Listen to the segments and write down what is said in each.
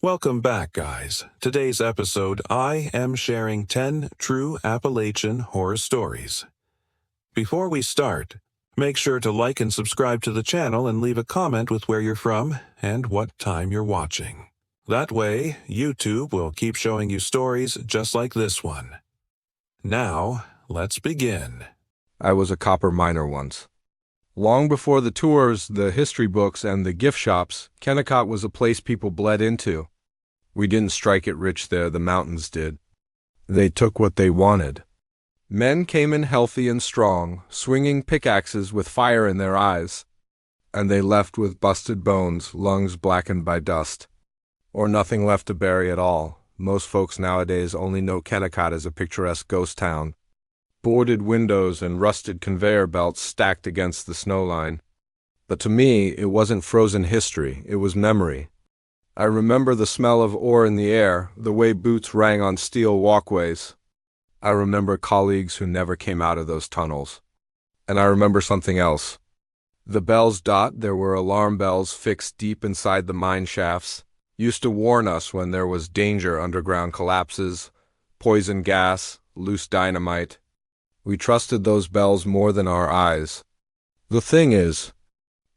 Welcome back, guys. Today's episode, I am sharing 10 true Appalachian horror stories. Before we start, make sure to like and subscribe to the channel and leave a comment with where you're from and what time you're watching. That way, YouTube will keep showing you stories just like this one. Now, let's begin. I was a copper miner once. Long before the tours, the history books, and the gift shops, Kennecott was a place people bled into. We didn't strike it rich there, the mountains did. They took what they wanted. Men came in healthy and strong, swinging pickaxes with fire in their eyes, and they left with busted bones, lungs blackened by dust. Or nothing left to bury at all. Most folks nowadays only know Kennecott as a picturesque ghost town. Boarded windows and rusted conveyor belts stacked against the snowline. But to me, it wasn't frozen history, it was memory. I remember the smell of ore in the air, the way boots rang on steel walkways. I remember colleagues who never came out of those tunnels. And I remember something else. The bells. There were alarm bells fixed deep inside the mine shafts, used to warn us when there was danger, underground collapses, poison gas, loose dynamite. We trusted those bells more than our eyes. The thing is,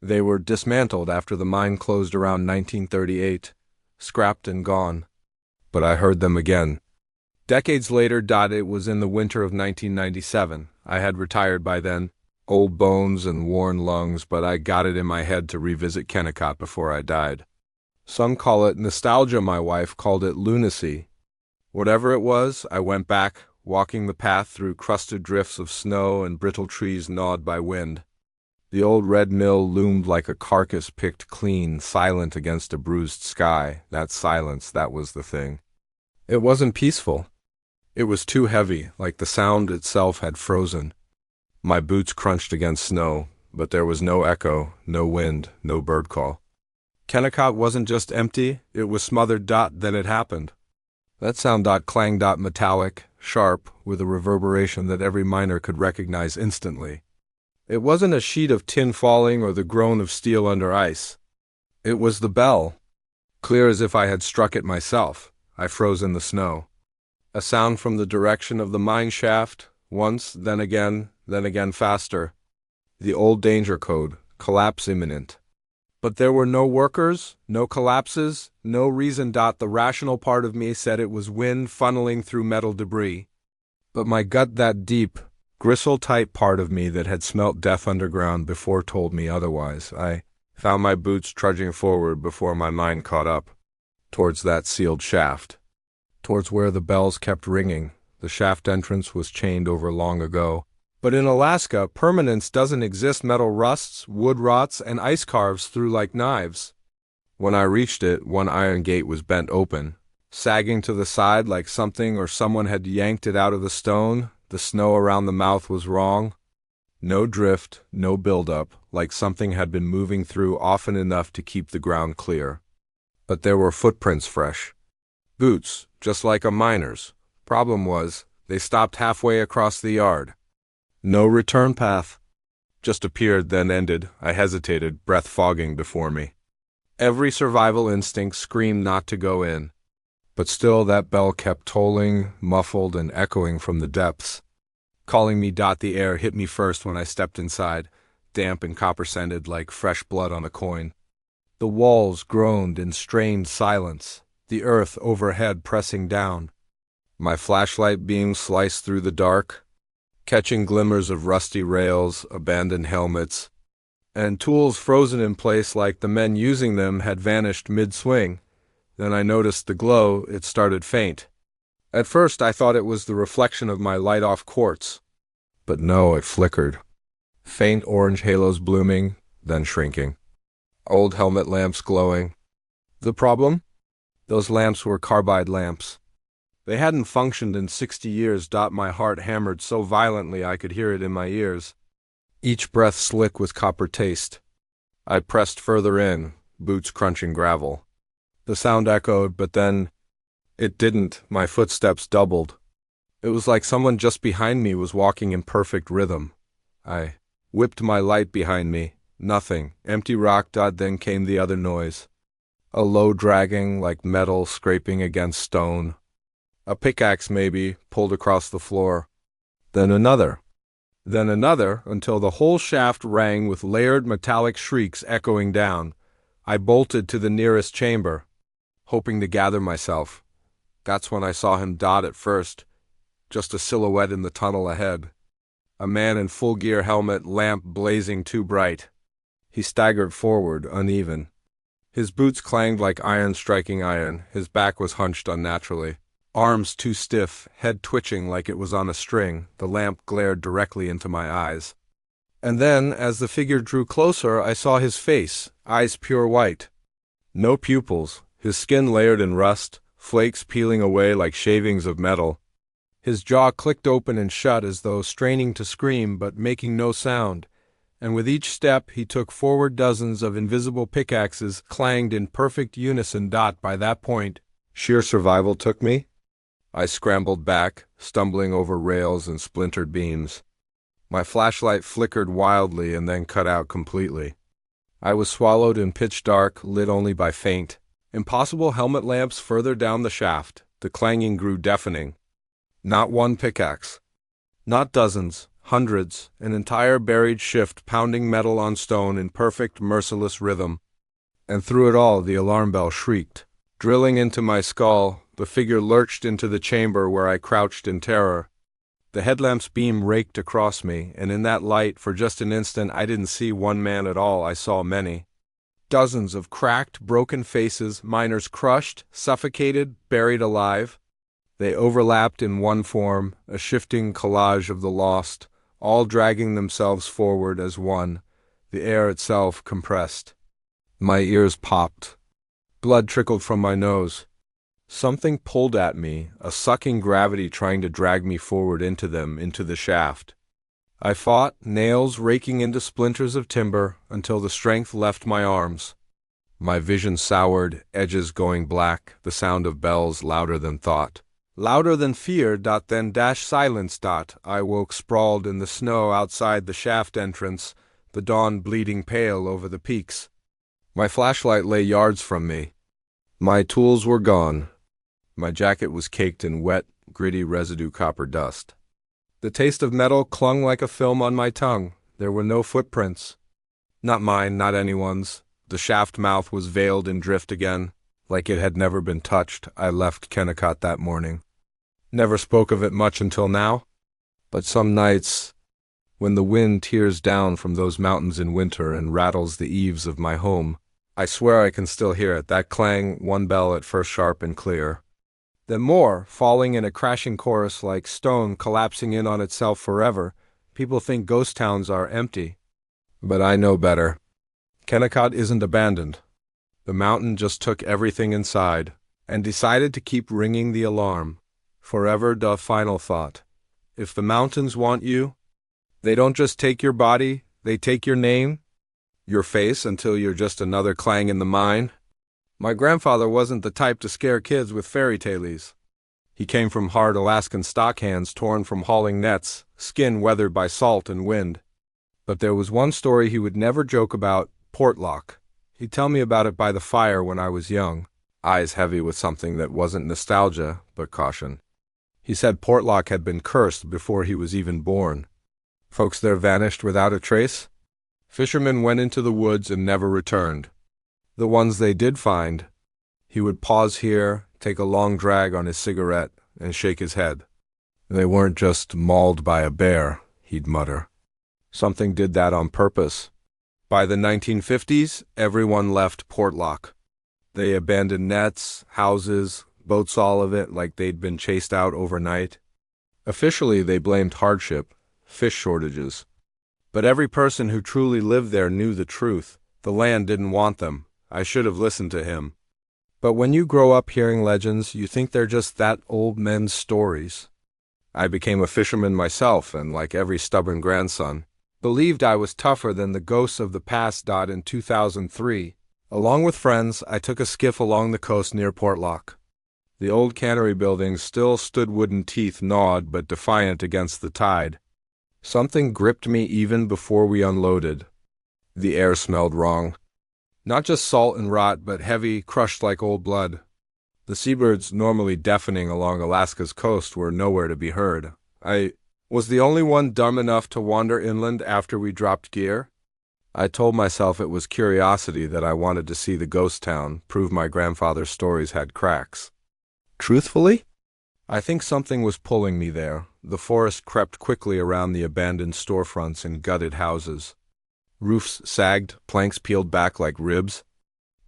they were dismantled after the mine closed around 1938, scrapped and gone. But I heard them again. Decades later. It was in the winter of 1997. I had retired by then, old bones and worn lungs, but I got it in my head to revisit Kennecott before I died. Some call it nostalgia, my wife called it lunacy. Whatever it was, I went back, walking the path through crusted drifts of snow and brittle trees gnawed by wind. The old red mill loomed like a carcass picked clean, silent against a bruised sky. That silence, that was the thing. It wasn't peaceful. It was too heavy, like the sound itself had frozen. My boots crunched against snow, but there was no echo, no wind, no bird call. Kennecott wasn't just empty, it was smothered. Then it happened. That sound. Clang. Metallic, sharp, with a reverberation that every miner could recognize instantly. It wasn't a sheet of tin falling or the groan of steel under ice. It was the bell, clear as if I had struck it myself. I froze in the snow. A sound from the direction of the mine shaft, once, then again faster. The old danger code, collapse imminent. But there were no workers, no collapses, no reason. The rational part of me said it was wind funneling through metal debris. But my gut, that deep, gristle-tight part of me that had smelt death underground before, told me otherwise. I found my boots trudging forward before my mind caught up, towards that sealed shaft, towards where the bells kept ringing. The shaft entrance was chained over long ago. But in Alaska, permanence doesn't exist. Metal rusts, wood rots, and ice carves through like knives. When I reached it, one iron gate was bent open, sagging to the side like something or someone had yanked it out of the stone. The snow around the mouth was wrong. No drift, no buildup, like something had been moving through often enough to keep the ground clear. But there were footprints fresh. Boots, just like a miner's. Problem was, they stopped halfway across the yard. No return path. Just appeared, then ended. I hesitated, breath fogging before me. Every survival instinct screamed not to go in. But still that bell kept tolling, muffled and echoing from the depths, calling me. The air hit me first when I stepped inside, damp and copper-scented like fresh blood on a coin. The walls groaned in strained silence, the earth overhead pressing down. My flashlight beam sliced through the dark, catching glimmers of rusty rails, abandoned helmets, and tools frozen in place like the men using them had vanished mid-swing. Then I noticed the glow. It started faint. At first I thought it was the reflection of my light-off quartz. But no, it flickered. Faint orange halos blooming, then shrinking. Old helmet lamps glowing. The problem? Those lamps were carbide lamps. They hadn't functioned in 60 years. My heart hammered so violently I could hear it in my ears. Each breath slick with copper taste. I pressed further in, boots crunching gravel. The sound echoed, but then it didn't. My footsteps doubled. It was like someone just behind me was walking in perfect rhythm. I whipped my light behind me. Nothing. Empty rock. Then came the other noise. A low dragging like metal scraping against stone. A pickaxe maybe, pulled across the floor. Then another. Then another, until the whole shaft rang with layered metallic shrieks echoing down. I bolted to the nearest chamber, hoping to gather myself. That's when I saw him dot at first, just a silhouette in the tunnel ahead. A man in full gear helmet, lamp blazing too bright. He staggered forward, uneven. His boots clanged like iron striking iron. His back was hunched unnaturally. Arms too stiff, head twitching like it was on a string. The lamp glared directly into my eyes. And then, as the figure drew closer, I saw his face, eyes pure white. No pupils, his skin layered in rust, flakes peeling away like shavings of metal. His jaw clicked open and shut as though straining to scream but making no sound, and with each step he took forward. Dozens of invisible pickaxes clanged in perfect unison. By that point, sheer survival took me. I scrambled back, stumbling over rails and splintered beams. My flashlight flickered wildly and then cut out completely. I was swallowed in pitch dark, lit only by faint, impossible helmet lamps further down the shaft. The clanging grew deafening. Not one pickaxe. Not dozens, hundreds, an entire buried shift pounding metal on stone in perfect, merciless rhythm. And through it all the alarm bell shrieked. Drilling into my skull, the figure lurched into the chamber where I crouched in terror. The headlamp's beam raked across me, and in that light, for just an instant, I didn't see one man at all, I saw many. Dozens of cracked, broken faces, miners crushed, suffocated, buried alive. They overlapped in one form, a shifting collage of the lost, all dragging themselves forward as one, the air itself compressed. My ears popped. Blood trickled from my nose. Something pulled at me, a sucking gravity trying to drag me forward into them, into the shaft. I fought, nails raking into splinters of timber, until the strength left my arms. My vision soured, edges going black, the sound of bells louder than thought. Louder than fear. Then silence. I woke sprawled in the snow outside the shaft entrance, the dawn bleeding pale over the peaks. My flashlight lay yards from me. My tools were gone. My jacket was caked in wet, gritty residue copper dust. The taste of metal clung like a film on my tongue. There were no footprints. Not mine, not anyone's. The shaft mouth was veiled in drift again, like it had never been touched. I left Kennecott that morning. Never spoke of it much until now. But some nights, when the wind tears down from those mountains in winter and rattles the eaves of my home, I swear I can still hear it, that clang, one bell at first sharp and clear. Then more, falling in a crashing chorus like stone collapsing in on itself forever. People think ghost towns are empty. But I know better. Kennecott isn't abandoned. The mountain just took everything inside, and decided to keep ringing the alarm. Forever the final thought. If the mountains want you, they don't just take your body, they take your name, your face until you're just another clang in the mine. My grandfather wasn't the type to scare kids with fairy tales. He came from hard Alaskan stock hands torn from hauling nets, skin weathered by salt and wind. But there was one story he would never joke about, Portlock. He'd tell me about it by the fire when I was young, eyes heavy with something that wasn't nostalgia, but caution. He said Portlock had been cursed before he was even born. Folks there vanished without a trace. Fishermen went into the woods and never returned. The ones they did find, he would pause here, take a long drag on his cigarette, and shake his head. They weren't just mauled by a bear, he'd mutter. Something did that on purpose. By the 1950s, everyone left Portlock. They abandoned nets, houses, boats, all of it, like they'd been chased out overnight. Officially, they blamed hardship, fish shortages. But every person who truly lived there knew the truth. The land didn't want them. I should have listened to him. But when you grow up hearing legends, you think they're just that old men's stories. I became a fisherman myself, and like every stubborn grandson, believed I was tougher than the ghosts of the past. In 2003, along with friends, I took a skiff along the coast near Portlock. The old cannery buildings still stood, wooden teeth gnawed but defiant against the tide. Something gripped me even before we unloaded. The air smelled wrong. Not just salt and rot, but heavy, crushed like old blood. The seabirds, normally deafening along Alaska's coast, were nowhere to be heard. I was the only one dumb enough to wander inland after we dropped gear. I told myself it was curiosity that I wanted to see the ghost town, prove my grandfather's stories had cracks. Truthfully, I think something was pulling me there. The forest crept quickly around the abandoned storefronts and gutted houses. Roofs sagged, planks peeled back like ribs.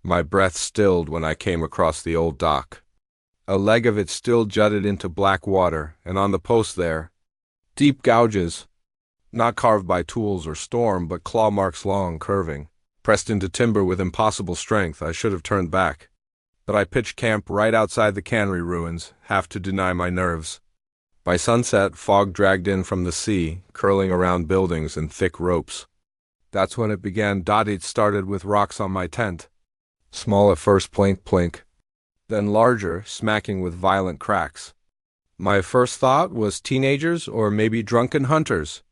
My breath stilled when I came across the old dock. A leg of it still jutted into black water, and on the post there, deep gouges, not carved by tools or storm, but claw marks long, curving, pressed into timber with impossible strength. I should have turned back, but I pitched camp right outside the cannery ruins, half to deny my nerves. By sunset, fog dragged in from the sea, curling around buildings in thick ropes. That's when it began. It started with rocks on my tent. Small at first, plink, plink, then larger, smacking with violent cracks. My first thought was teenagers or maybe drunken hunters.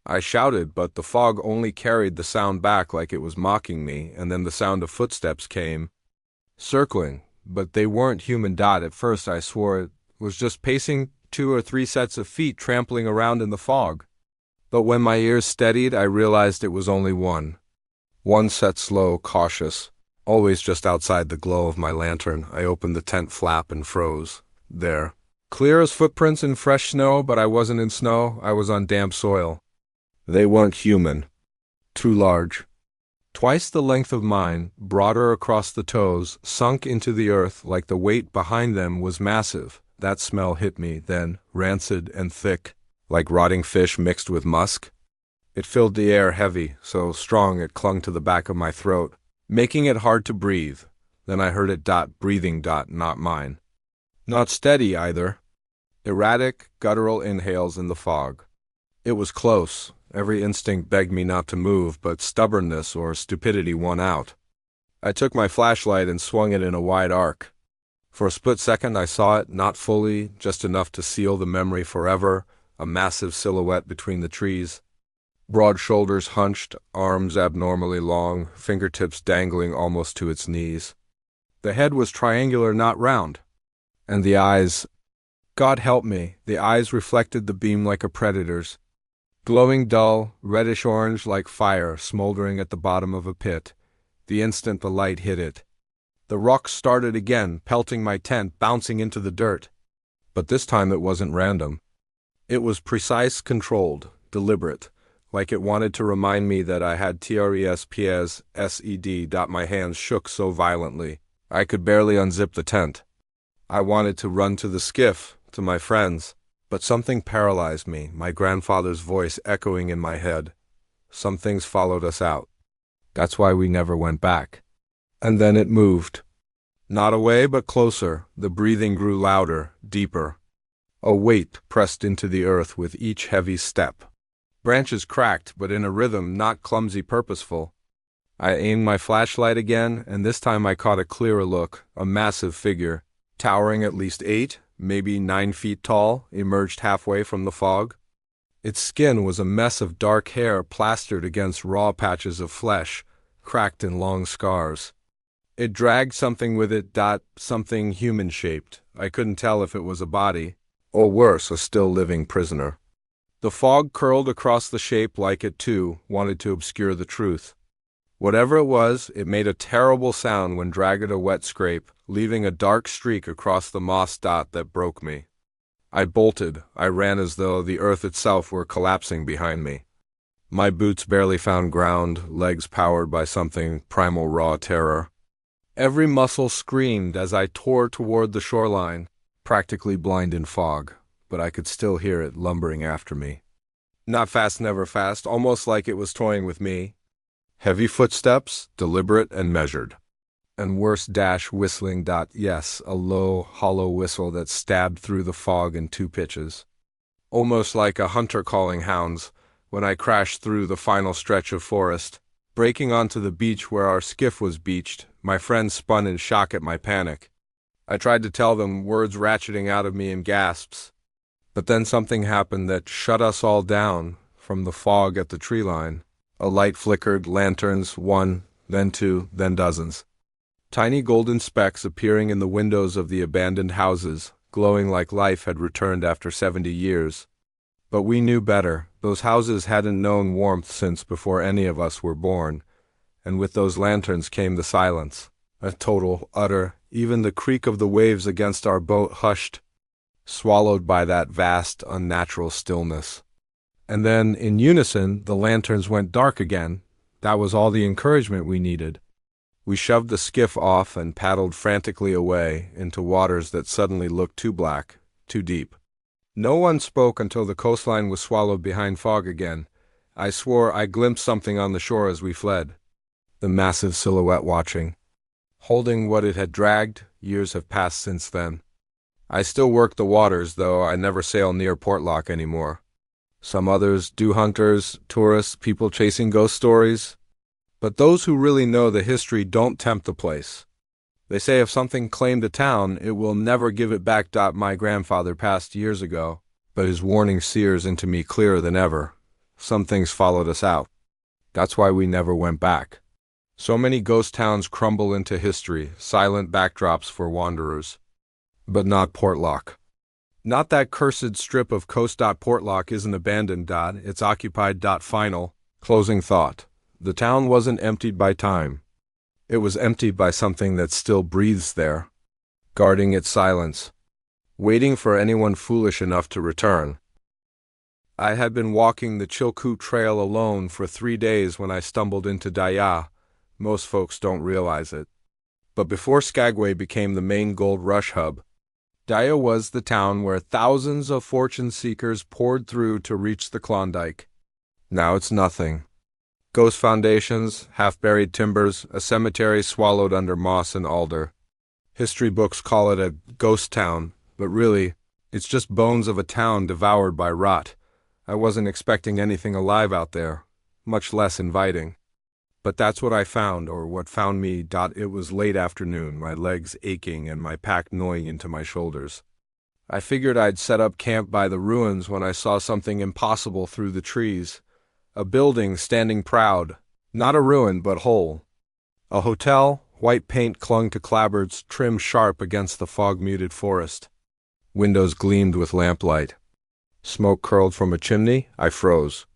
I shouted, but the fog only carried the sound back like it was mocking me, and then the sound of footsteps came, circling, but they weren't human. At first I swore it was just pacing 2 or 3 sets of feet trampling around in the fog. But when my ears steadied, I realized it was only one. One set slow, cautious, always just outside the glow of my lantern. I opened the tent flap and froze. There. Clear as footprints in fresh snow, but I wasn't in snow, I was on damp soil. They weren't human. Too large. Twice the length of mine, broader across the toes, sunk into the earth like the weight behind them was massive. That smell hit me, then, rancid and thick, like rotting fish mixed with musk. It filled the air heavy, so strong it clung to the back of my throat, making it hard to breathe. Then I heard it breathing, not mine. Not steady either. Erratic, guttural inhales in the fog. It was close. Every instinct begged me not to move, but stubbornness or stupidity won out. I took my flashlight and swung it in a wide arc. For a split second I saw it, not fully, just enough to seal the memory forever, a massive silhouette between the trees. Broad shoulders hunched, arms abnormally long, fingertips dangling almost to its knees. The head was triangular, not round. And the eyes, God help me, the eyes reflected the beam like a predator's. Glowing dull, reddish-orange like fire smoldering at the bottom of a pit, the instant the light hit it. The rocks started again, pelting my tent, bouncing into the dirt. But this time it wasn't random. It was precise, controlled, deliberate, like it wanted to remind me that I had TRESPS-SED. My hands shook so violently, I could barely unzip the tent. I wanted to run to the skiff, to my friends. But something paralyzed me, my grandfather's voice echoing in my head. Some things followed us out. That's why we never went back. And then it moved. Not away, but closer. The breathing grew louder, deeper. A weight pressed into the earth with each heavy step. Branches cracked, but in a rhythm not clumsy, purposeful. I aimed my flashlight again, and this time I caught a clearer look. A massive figure, towering at least 8, maybe 9 feet tall, emerged halfway from the fog. Its skin was a mess of dark hair plastered against raw patches of flesh, cracked in long scars. It dragged something with it, something human-shaped. I couldn't tell if it was a body, or worse, a still-living prisoner. The fog curled across the shape like it, too, wanted to obscure the truth. Whatever it was, it made a terrible sound when dragged a wet scrape, leaving a dark streak across the moss that broke me. I bolted. I ran as though the earth itself were collapsing behind me. My boots barely found ground, legs powered by something primal, raw terror. Every muscle screamed as I tore toward the shoreline, practically blind in fog, but I could still hear it lumbering after me. Not fast, never fast, almost like it was toying with me. Heavy footsteps, deliberate and measured. And worse, whistling. Yes, a low, hollow whistle that stabbed through the fog in 2 pitches. Almost like a hunter calling hounds, when I crashed through the final stretch of forest. Breaking onto the beach where our skiff was beached, my friends spun in shock at my panic. I tried to tell them, words ratcheting out of me in gasps. But then something happened that shut us all down from the fog at the tree line. A light flickered, lanterns, 1, then two, then dozens. Tiny golden specks appearing in the windows of the abandoned houses, glowing like life had returned after 70 years. But we knew better. Those houses hadn't known warmth since before any of us were born, and with those lanterns came the silence. A total, utter, even the creak of the waves against our boat hushed, swallowed by that vast, unnatural stillness. And then, in unison, the lanterns went dark again. That was all the encouragement we needed. We shoved the skiff off and paddled frantically away into waters that suddenly looked too black, too deep. No one spoke until the coastline was swallowed behind fog again. I swore I glimpsed something on the shore as we fled. The massive silhouette watching, holding what it had dragged. Years have passed since then. I still work the waters, though I never sail near Portlock anymore. Some others do, hunters, tourists, people chasing ghost stories. But those who really know the history don't tempt the place. They say if something claimed a town, it will never give it back. My grandfather passed years ago, but his warning sears into me clearer than ever. Some things followed us out. That's why we never went back. So many ghost towns crumble into history, silent backdrops for wanderers. But not Portlock. Not that cursed strip of coast. Portlock isn't abandoned. It's occupied. Final, closing thought. The town wasn't emptied by time. It was emptied by something that still breathes there, guarding its silence, waiting for anyone foolish enough to return. I had been walking the Chilkoot Trail alone for 3 days when I stumbled into Dyea. Most folks don't realize it. But before Skagway became the main gold rush hub, Dyea was the town where thousands of fortune seekers poured through to reach the Klondike. Now it's nothing. Ghost foundations, half-buried timbers, a cemetery swallowed under moss and alder. History books call it a ghost town, but really, it's just bones of a town devoured by rot. I wasn't expecting anything alive out there, much less inviting. But that's what I found, or what found me. It was late afternoon, my legs aching and my pack gnawing into my shoulders. I figured I'd set up camp by the ruins when I saw something impossible through the trees. A building standing proud, not a ruin but whole. A hotel, white paint clung to clapboards trimmed sharp against the fog-muted forest. Windows gleamed with lamplight. Smoke curled from a chimney. I froze.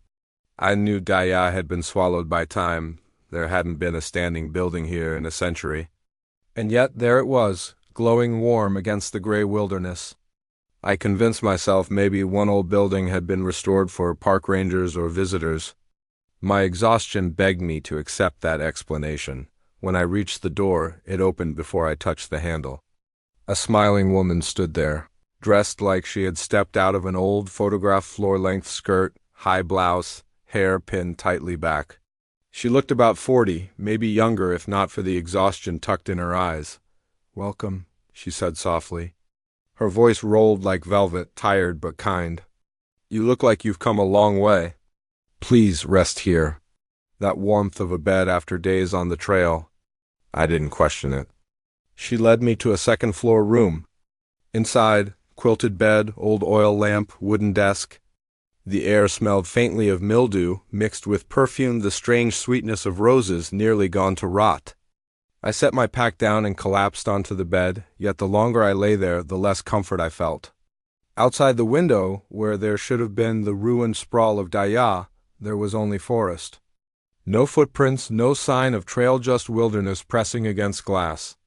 I knew Dyea had been swallowed by time. There hadn't been a standing building here in a century. And yet there it was, glowing warm against the gray wilderness. I convinced myself maybe one old building had been restored for park rangers or visitors. My exhaustion begged me to accept that explanation. When I reached the door, it opened before I touched the handle. A smiling woman stood there, dressed like she had stepped out of an old photograph floor-length skirt, high blouse, hair pinned tightly back. She looked about 40, maybe younger if not for the exhaustion tucked in her eyes. "Welcome," she said softly. Her voice rolled like velvet, tired but kind. "You look like you've come a long way. Please rest here." That warmth of a bed after days on the trail. I didn't question it. She led me to a second-floor room. Inside, quilted bed, old oil lamp, wooden desk. The air smelled faintly of mildew, mixed with perfume, the strange sweetness of roses nearly gone to rot. I set my pack down and collapsed onto the bed, yet the longer I lay there, the less comfort I felt. Outside the window, where there should have been the ruined sprawl of Dyea, there was only forest. No footprints, no sign of trail, just wilderness pressing against glass.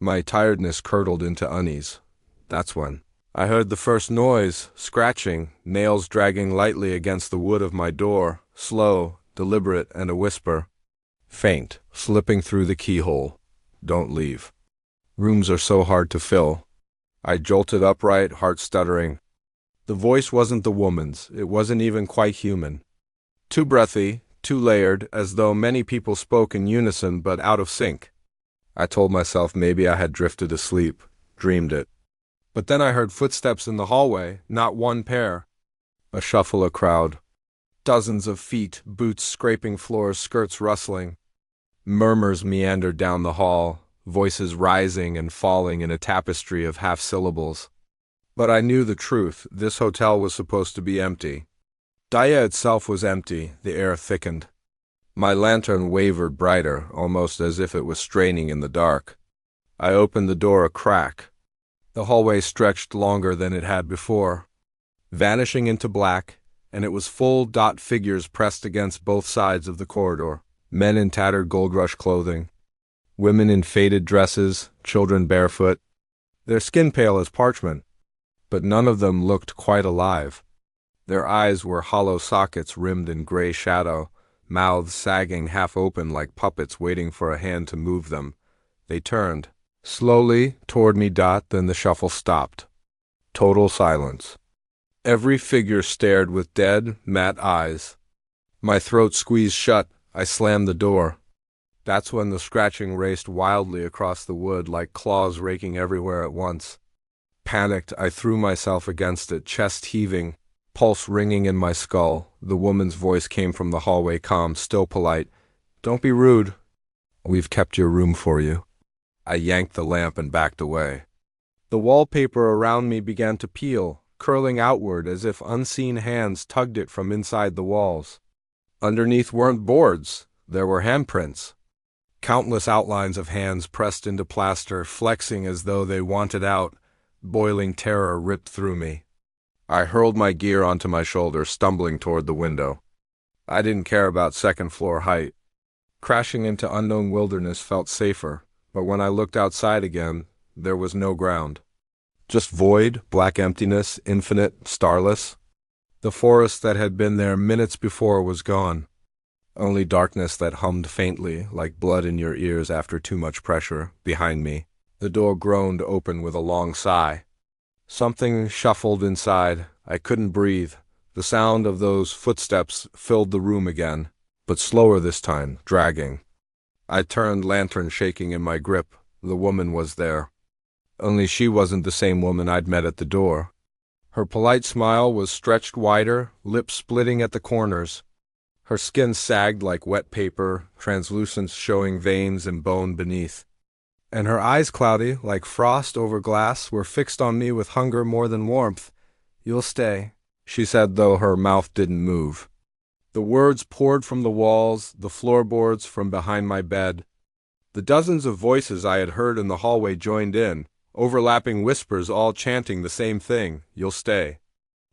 My tiredness curdled into unease. That's when I heard the first noise, scratching, nails dragging lightly against the wood of my door, slow, deliberate, and a whisper. Faint, slipping through the keyhole. "Don't leave. Rooms are so hard to fill." I jolted upright, heart stuttering. The voice wasn't the woman's. It wasn't even quite human. Too breathy, too layered, as though many people spoke in unison but out of sync. I told myself maybe I had drifted asleep, dreamed it. But then I heard footsteps in the hallway, not one pair. A shuffle, a crowd. Dozens of feet, boots scraping floors, skirts rustling. Murmurs meandered down the hall, voices rising and falling in a tapestry of half-syllables. But I knew the truth. This hotel was supposed to be empty. Dyea itself was empty. The air thickened. My lantern wavered brighter, almost as if it was straining in the dark. I opened the door a crack. The hallway stretched longer than it had before, vanishing into black, and it was full dot figures pressed against both sides of the corridor. Men in tattered gold rush clothing, women in faded dresses, children barefoot, their skin pale as parchment, but none of them looked quite alive. Their eyes were hollow sockets rimmed in gray shadow, mouths sagging half open like puppets waiting for a hand to move them. They turned slowly toward me. Then the shuffle stopped. Total silence. Every figure stared with dead, matte eyes. My throat squeezed shut. I slammed the door. That's when the scratching raced wildly across the wood like claws raking everywhere at once. Panicked, I threw myself against it, chest heaving, pulse ringing in my skull. The woman's voice came from the hallway, calm, still polite. "Don't be rude. We've kept your room for you." I yanked the lamp and backed away. The wallpaper around me began to peel, curling outward as if unseen hands tugged it from inside the walls. Underneath weren't boards, there were handprints. Countless outlines of hands pressed into plaster, flexing as though they wanted out. Boiling terror ripped through me. I hurled my gear onto my shoulder, stumbling toward the window. I didn't care about second-floor height. Crashing into unknown wilderness felt safer, but when I looked outside again, there was no ground. Just void, black emptiness, infinite, starless. The forest that had been there minutes before was gone. Only darkness that hummed faintly, like blood in your ears after too much pressure, behind me. The door groaned open with a long sigh. Something shuffled inside. I couldn't breathe. The sound of those footsteps filled the room again, but slower this time, dragging. I turned, lantern shaking in my grip. The woman was there. Only she wasn't the same woman I'd met at the door. Her polite smile was stretched wider, lips splitting at the corners. Her skin sagged like wet paper, translucence showing veins and bone beneath. And her eyes, cloudy, like frost over glass, were fixed on me with hunger more than warmth. "You'll stay," she said, though her mouth didn't move. The words poured from the walls, the floorboards, from behind my bed. The dozens of voices I had heard in the hallway joined in, overlapping whispers all chanting the same thing: "You'll stay.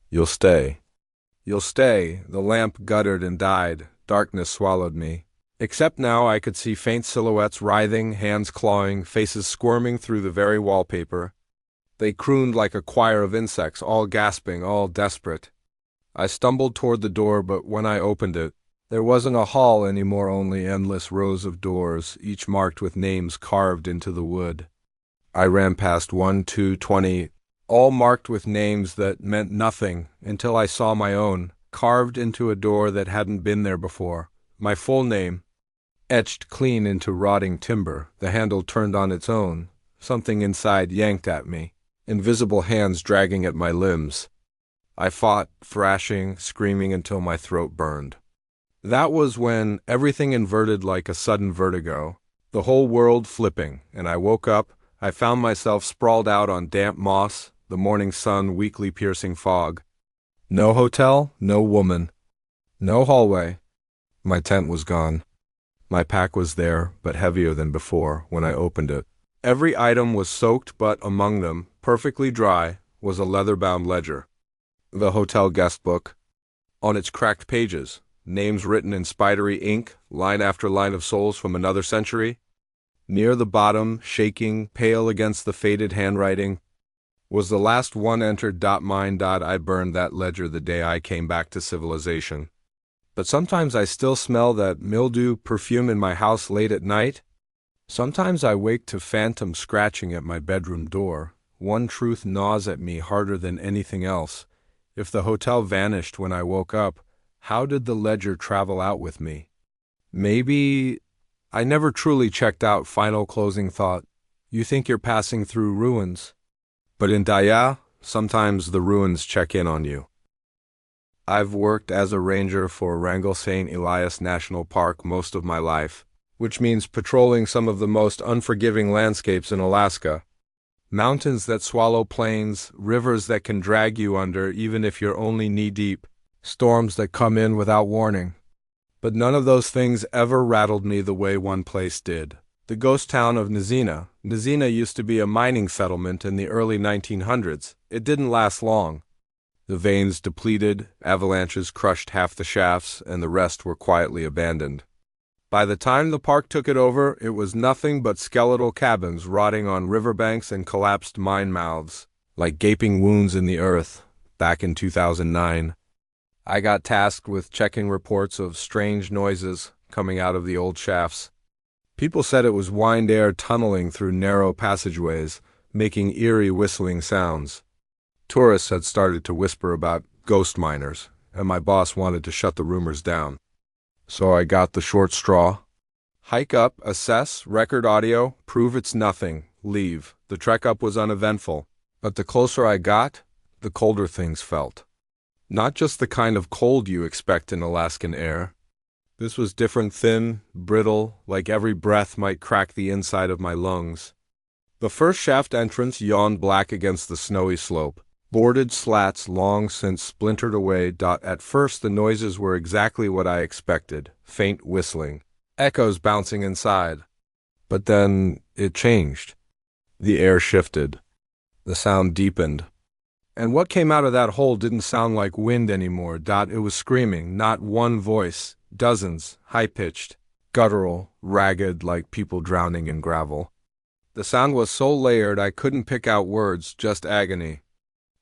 You'll stay. You'll stay." The lamp guttered and died. Darkness swallowed me. Except now I could see faint silhouettes writhing, hands clawing, faces squirming through the very wallpaper. They crooned like a choir of insects, all gasping, all desperate. I stumbled toward the door, but when I opened it, there wasn't a hall anymore, only endless rows of doors, each marked with names carved into the wood. I ran past 1, 2, 20, all marked with names that meant nothing, until I saw my own, carved into a door that hadn't been there before. My full name, etched clean into rotting timber. The handle turned on its own. Something inside yanked at me, invisible hands dragging at my limbs. I fought, thrashing, screaming until my throat burned. That was when everything inverted like a sudden vertigo, the whole world flipping, and I woke up. I found myself sprawled out on damp moss, the morning sun weakly piercing fog. No hotel, no woman, no hallway. My tent was gone. My pack was there, but heavier than before when I opened it. Every item was soaked, but among them, perfectly dry, was a leather-bound ledger. The hotel guest book. On its cracked pages, names written in spidery ink, line after line of souls from another century. Near the bottom, shaking, pale against the faded handwriting, was the last one entered. Mine. I burned that ledger the day I came back to civilization. But sometimes I still smell that mildew perfume in my house late at night. Sometimes I wake to phantom scratching at my bedroom door. One truth gnaws at me harder than anything else. If the hotel vanished when I woke up, how did the ledger travel out with me? Maybe I never truly checked out. Final closing thought. You think you're passing through ruins. But in Dyea, sometimes the ruins check in on you. I've worked as a ranger for Wrangell St. Elias National Park most of my life, which means patrolling some of the most unforgiving landscapes in Alaska. Mountains that swallow plains, rivers that can drag you under even if you're only knee-deep, storms that come in without warning. But none of those things ever rattled me the way one place did. The ghost town of Nantiinaq. Nantiinaq used to be a mining settlement in the early 1900s. It didn't last long. The veins depleted, avalanches crushed half the shafts, and the rest were quietly abandoned. By the time the park took it over, it was nothing but skeletal cabins rotting on riverbanks and collapsed mine mouths, like gaping wounds in the earth. Back in 2009, I got tasked with checking reports of strange noises coming out of the old shafts. People said it was wind air tunneling through narrow passageways, making eerie whistling sounds. Tourists had started to whisper about ghost miners, and my boss wanted to shut the rumors down. So I got the short straw. Hike up, assess, record audio, prove it's nothing, leave. The trek up was uneventful, but the closer I got, the colder things felt. Not just the kind of cold you expect in Alaskan air. This was different, thin, brittle, like every breath might crack the inside of my lungs. The first shaft entrance yawned black against the snowy slope. Boarded slats long since splintered away. At first the noises were exactly what I expected, faint whistling, echoes bouncing inside. But then it changed. The air shifted. The sound deepened. And what came out of that hole didn't sound like wind anymore. It was screaming, not one voice, dozens, high-pitched, guttural, ragged, like people drowning in gravel. The sound was so layered I couldn't pick out words, just agony.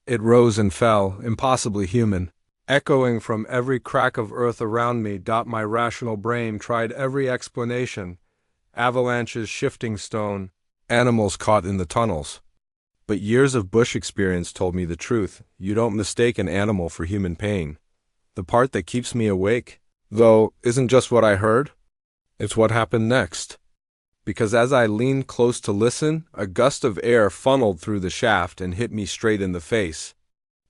It rose and fell, impossibly human, echoing from every crack of earth around me. My rational brain tried every explanation. Avalanches, shifting stone, animals caught in the tunnels. But years of bush experience told me the truth. You don't mistake an animal for human pain. The part that keeps me awake, though, isn't just what I heard. It's what happened next. Because as I leaned close to listen, a gust of air funneled through the shaft and hit me straight in the face.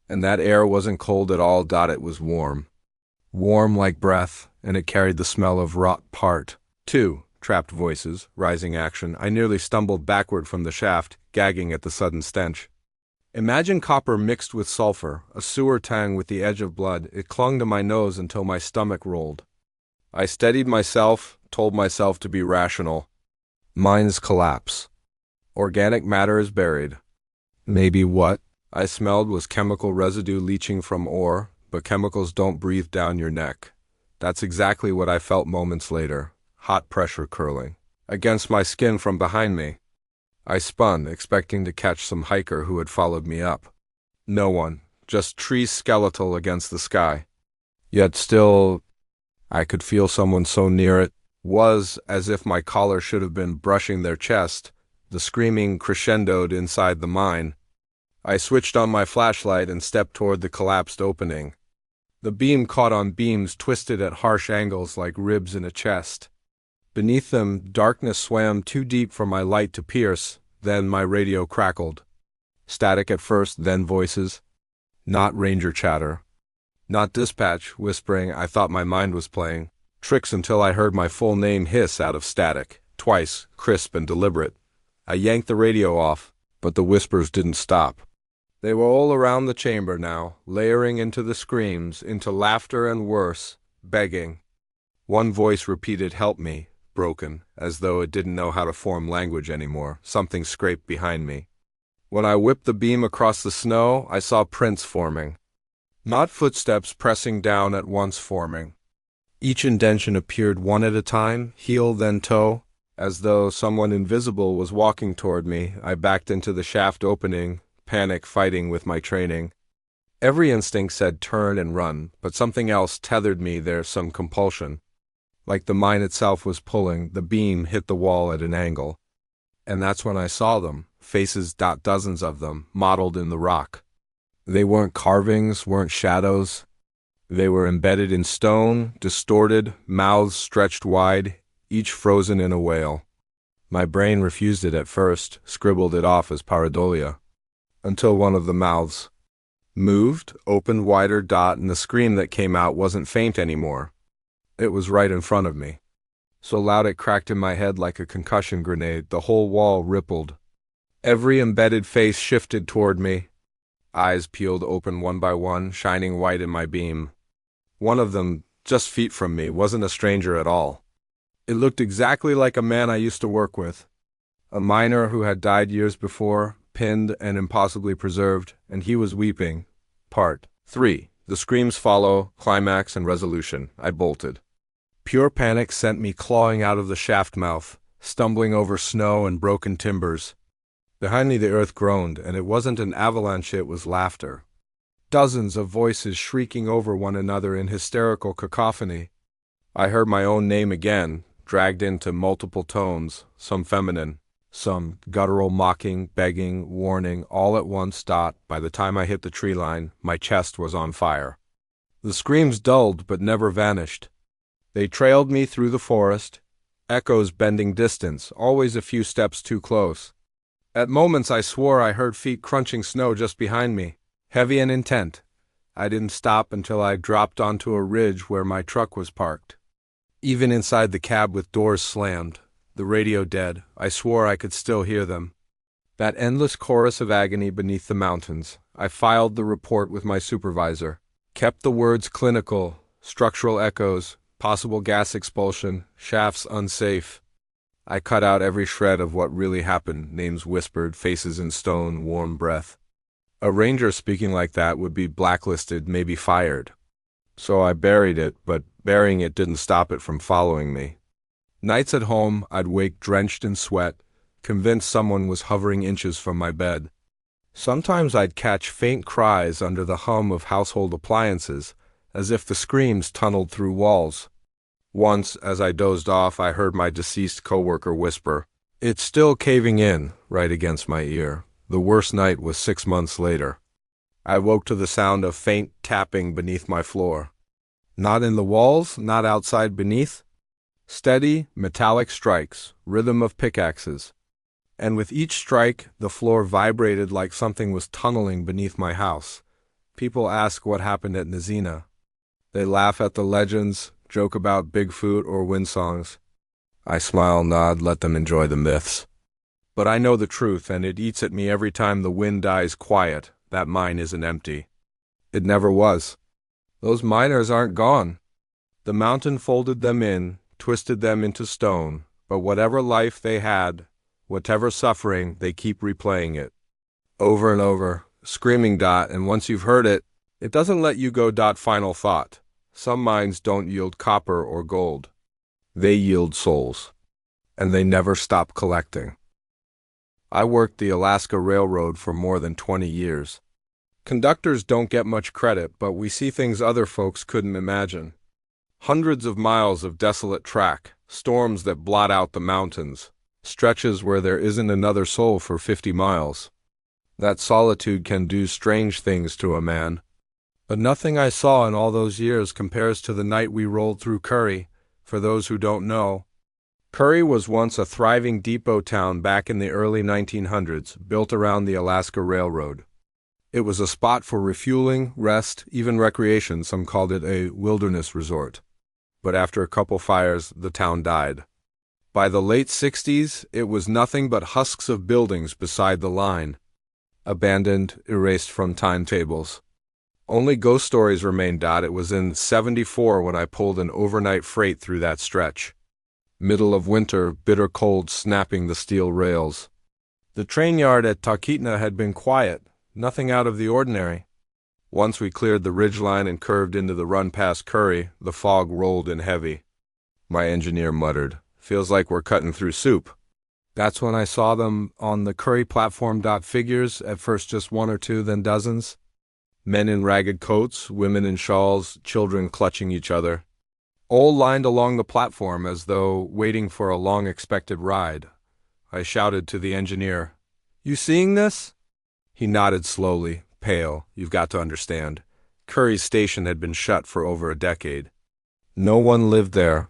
And that air wasn't cold at all. It was warm. Warm like breath, and it carried the smell of rot part. 2. Trapped voices, rising action. I nearly stumbled backward from the shaft, gagging at the sudden stench. Imagine copper mixed with sulfur, a sewer tang with the edge of blood. It clung to my nose until my stomach rolled. I steadied myself, told myself to be rational. Mines collapse. Organic matter is buried. Maybe what I smelled was chemical residue leaching from ore, but chemicals don't breathe down your neck. That's exactly what I felt moments later, hot pressure curling against my skin from behind me. I spun, expecting to catch some hiker who had followed me up. No one, just trees skeletal against the sky. Yet still, I could feel someone so near it. Was as if my collar should have been brushing their chest. The screaming crescendoed inside the mine. I switched on my flashlight and stepped toward the collapsed opening. The beam caught on beams twisted at harsh angles like ribs in a chest. Beneath them, darkness swam too deep for my light to pierce. Then my radio crackled. Static at first, then voices. Not ranger chatter. Not dispatch whispering I thought my mind was playing. Tricks until I heard my full name hiss out of static, twice, crisp and deliberate. I yanked the radio off, but the whispers didn't stop. They were all around the chamber now, layering into the screams, into laughter and worse, begging. One voice repeated, "Help me," broken, as though it didn't know how to form language anymore. Something scraped behind me. When I whipped the beam across the snow, I saw prints forming. Not footsteps pressing down at once forming. Each indention appeared one at a time, heel then toe. As though someone invisible was walking toward me, I backed into the shaft opening, panic fighting with my training. Every instinct said turn and run, but something else tethered me there, some compulsion. Like the mine itself was pulling, the beam hit the wall at an angle. And that's when I saw them, faces, dozens of them, modeled in the rock. They weren't carvings, weren't shadows. They were embedded in stone, distorted, mouths stretched wide, each frozen in a wail. My brain refused it at first, scribbled it off as pareidolia, until one of the mouths moved, opened wider, and the scream that came out wasn't faint anymore. It was right in front of me. So loud it cracked in my head like a concussion grenade. The whole wall rippled. Every embedded face shifted toward me. Eyes peeled open one by one, shining white in my beam. One of them, just feet from me, wasn't a stranger at all. It looked exactly like a man I used to work with. A miner who had died years before, pinned and impossibly preserved, and he was weeping. Part 3. The screams follow, climax and resolution. I bolted. Pure panic sent me clawing out of the shaft mouth, stumbling over snow and broken timbers. Behind me the earth groaned, and it wasn't an avalanche, it was laughter. Dozens of voices shrieking over one another in hysterical cacophony. I heard my own name again, dragged into multiple tones, some feminine, some guttural mocking, begging, warning, all at once. By the time I hit the tree line, my chest was on fire. The screams dulled but never vanished. They trailed me through the forest, echoes bending distance, always a few steps too close. At moments I swore I heard feet crunching snow just behind me, heavy and intent. I didn't stop until I dropped onto a ridge where my truck was parked. Even inside the cab with doors slammed, the radio dead, I swore I could still hear them. That endless chorus of agony beneath the mountains. I filed the report with my supervisor, kept the words clinical, structural echoes, possible gas expulsion, shafts unsafe. I cut out every shred of what really happened, names whispered, faces in stone, warm breath. A ranger speaking like that would be blacklisted, maybe fired. So I buried it, but burying it didn't stop it from following me. Nights at home, I'd wake drenched in sweat, convinced someone was hovering inches from my bed. Sometimes I'd catch faint cries under the hum of household appliances, as if the screams tunneled through walls. Once, as I dozed off, I heard my deceased coworker whisper, "It's still caving in," right against my ear. The worst night was 6 months later. I woke to the sound of faint tapping beneath my floor. Not in the walls, not outside beneath. Steady, metallic strikes, rhythm of pickaxes. And with each strike, the floor vibrated like something was tunneling beneath my house. People ask what happened at Nantiinaq. They laugh at the legends, joke about Bigfoot or wind songs. I smile, nod, let them enjoy the myths. But I know the truth, and it eats at me every time the wind dies quiet, that mine isn't empty. It never was. Those miners aren't gone. The mountain folded them in, twisted them into stone, but whatever life they had, whatever suffering, they keep replaying it. Over and over, screaming. And once you've heard it, it doesn't let you go. Final thought. Some mines don't yield copper or gold. They yield souls. And they never stop collecting. I worked the Alaska Railroad for more than 20 years. Conductors don't get much credit, but we see things other folks couldn't imagine. Hundreds of miles of desolate track, storms that blot out the mountains, stretches where there isn't another soul for 50 miles. That solitude can do strange things to a man. But nothing I saw in all those years compares to the night we rolled through Curry. For those who don't know, Curry was once a thriving depot town back in the early 1900s, built around the Alaska Railroad. It was a spot for refueling, rest, even recreation. Some called it a wilderness resort. But after a couple fires, the town died. By the late 60s, it was nothing but husks of buildings beside the line, abandoned, erased from timetables. Only ghost stories remained. It was in '74 when I pulled an overnight freight through that stretch. Middle of winter, bitter cold snapping the steel rails. The train yard at Nantiinaq had been quiet, nothing out of the ordinary. Once we cleared the ridgeline and curved into the run past Curry, the fog rolled in heavy. My engineer muttered, "Feels like we're cutting through soup." That's when I saw them on the Curry platform. Figures, at first just one or two, then dozens. Men in ragged coats, women in shawls, children clutching each other. All lined along the platform as though waiting for a long-expected ride. I shouted to the engineer, "You seeing this?" He nodded slowly, pale. You've got to understand. Curry's station had been shut for over a decade. No one lived there.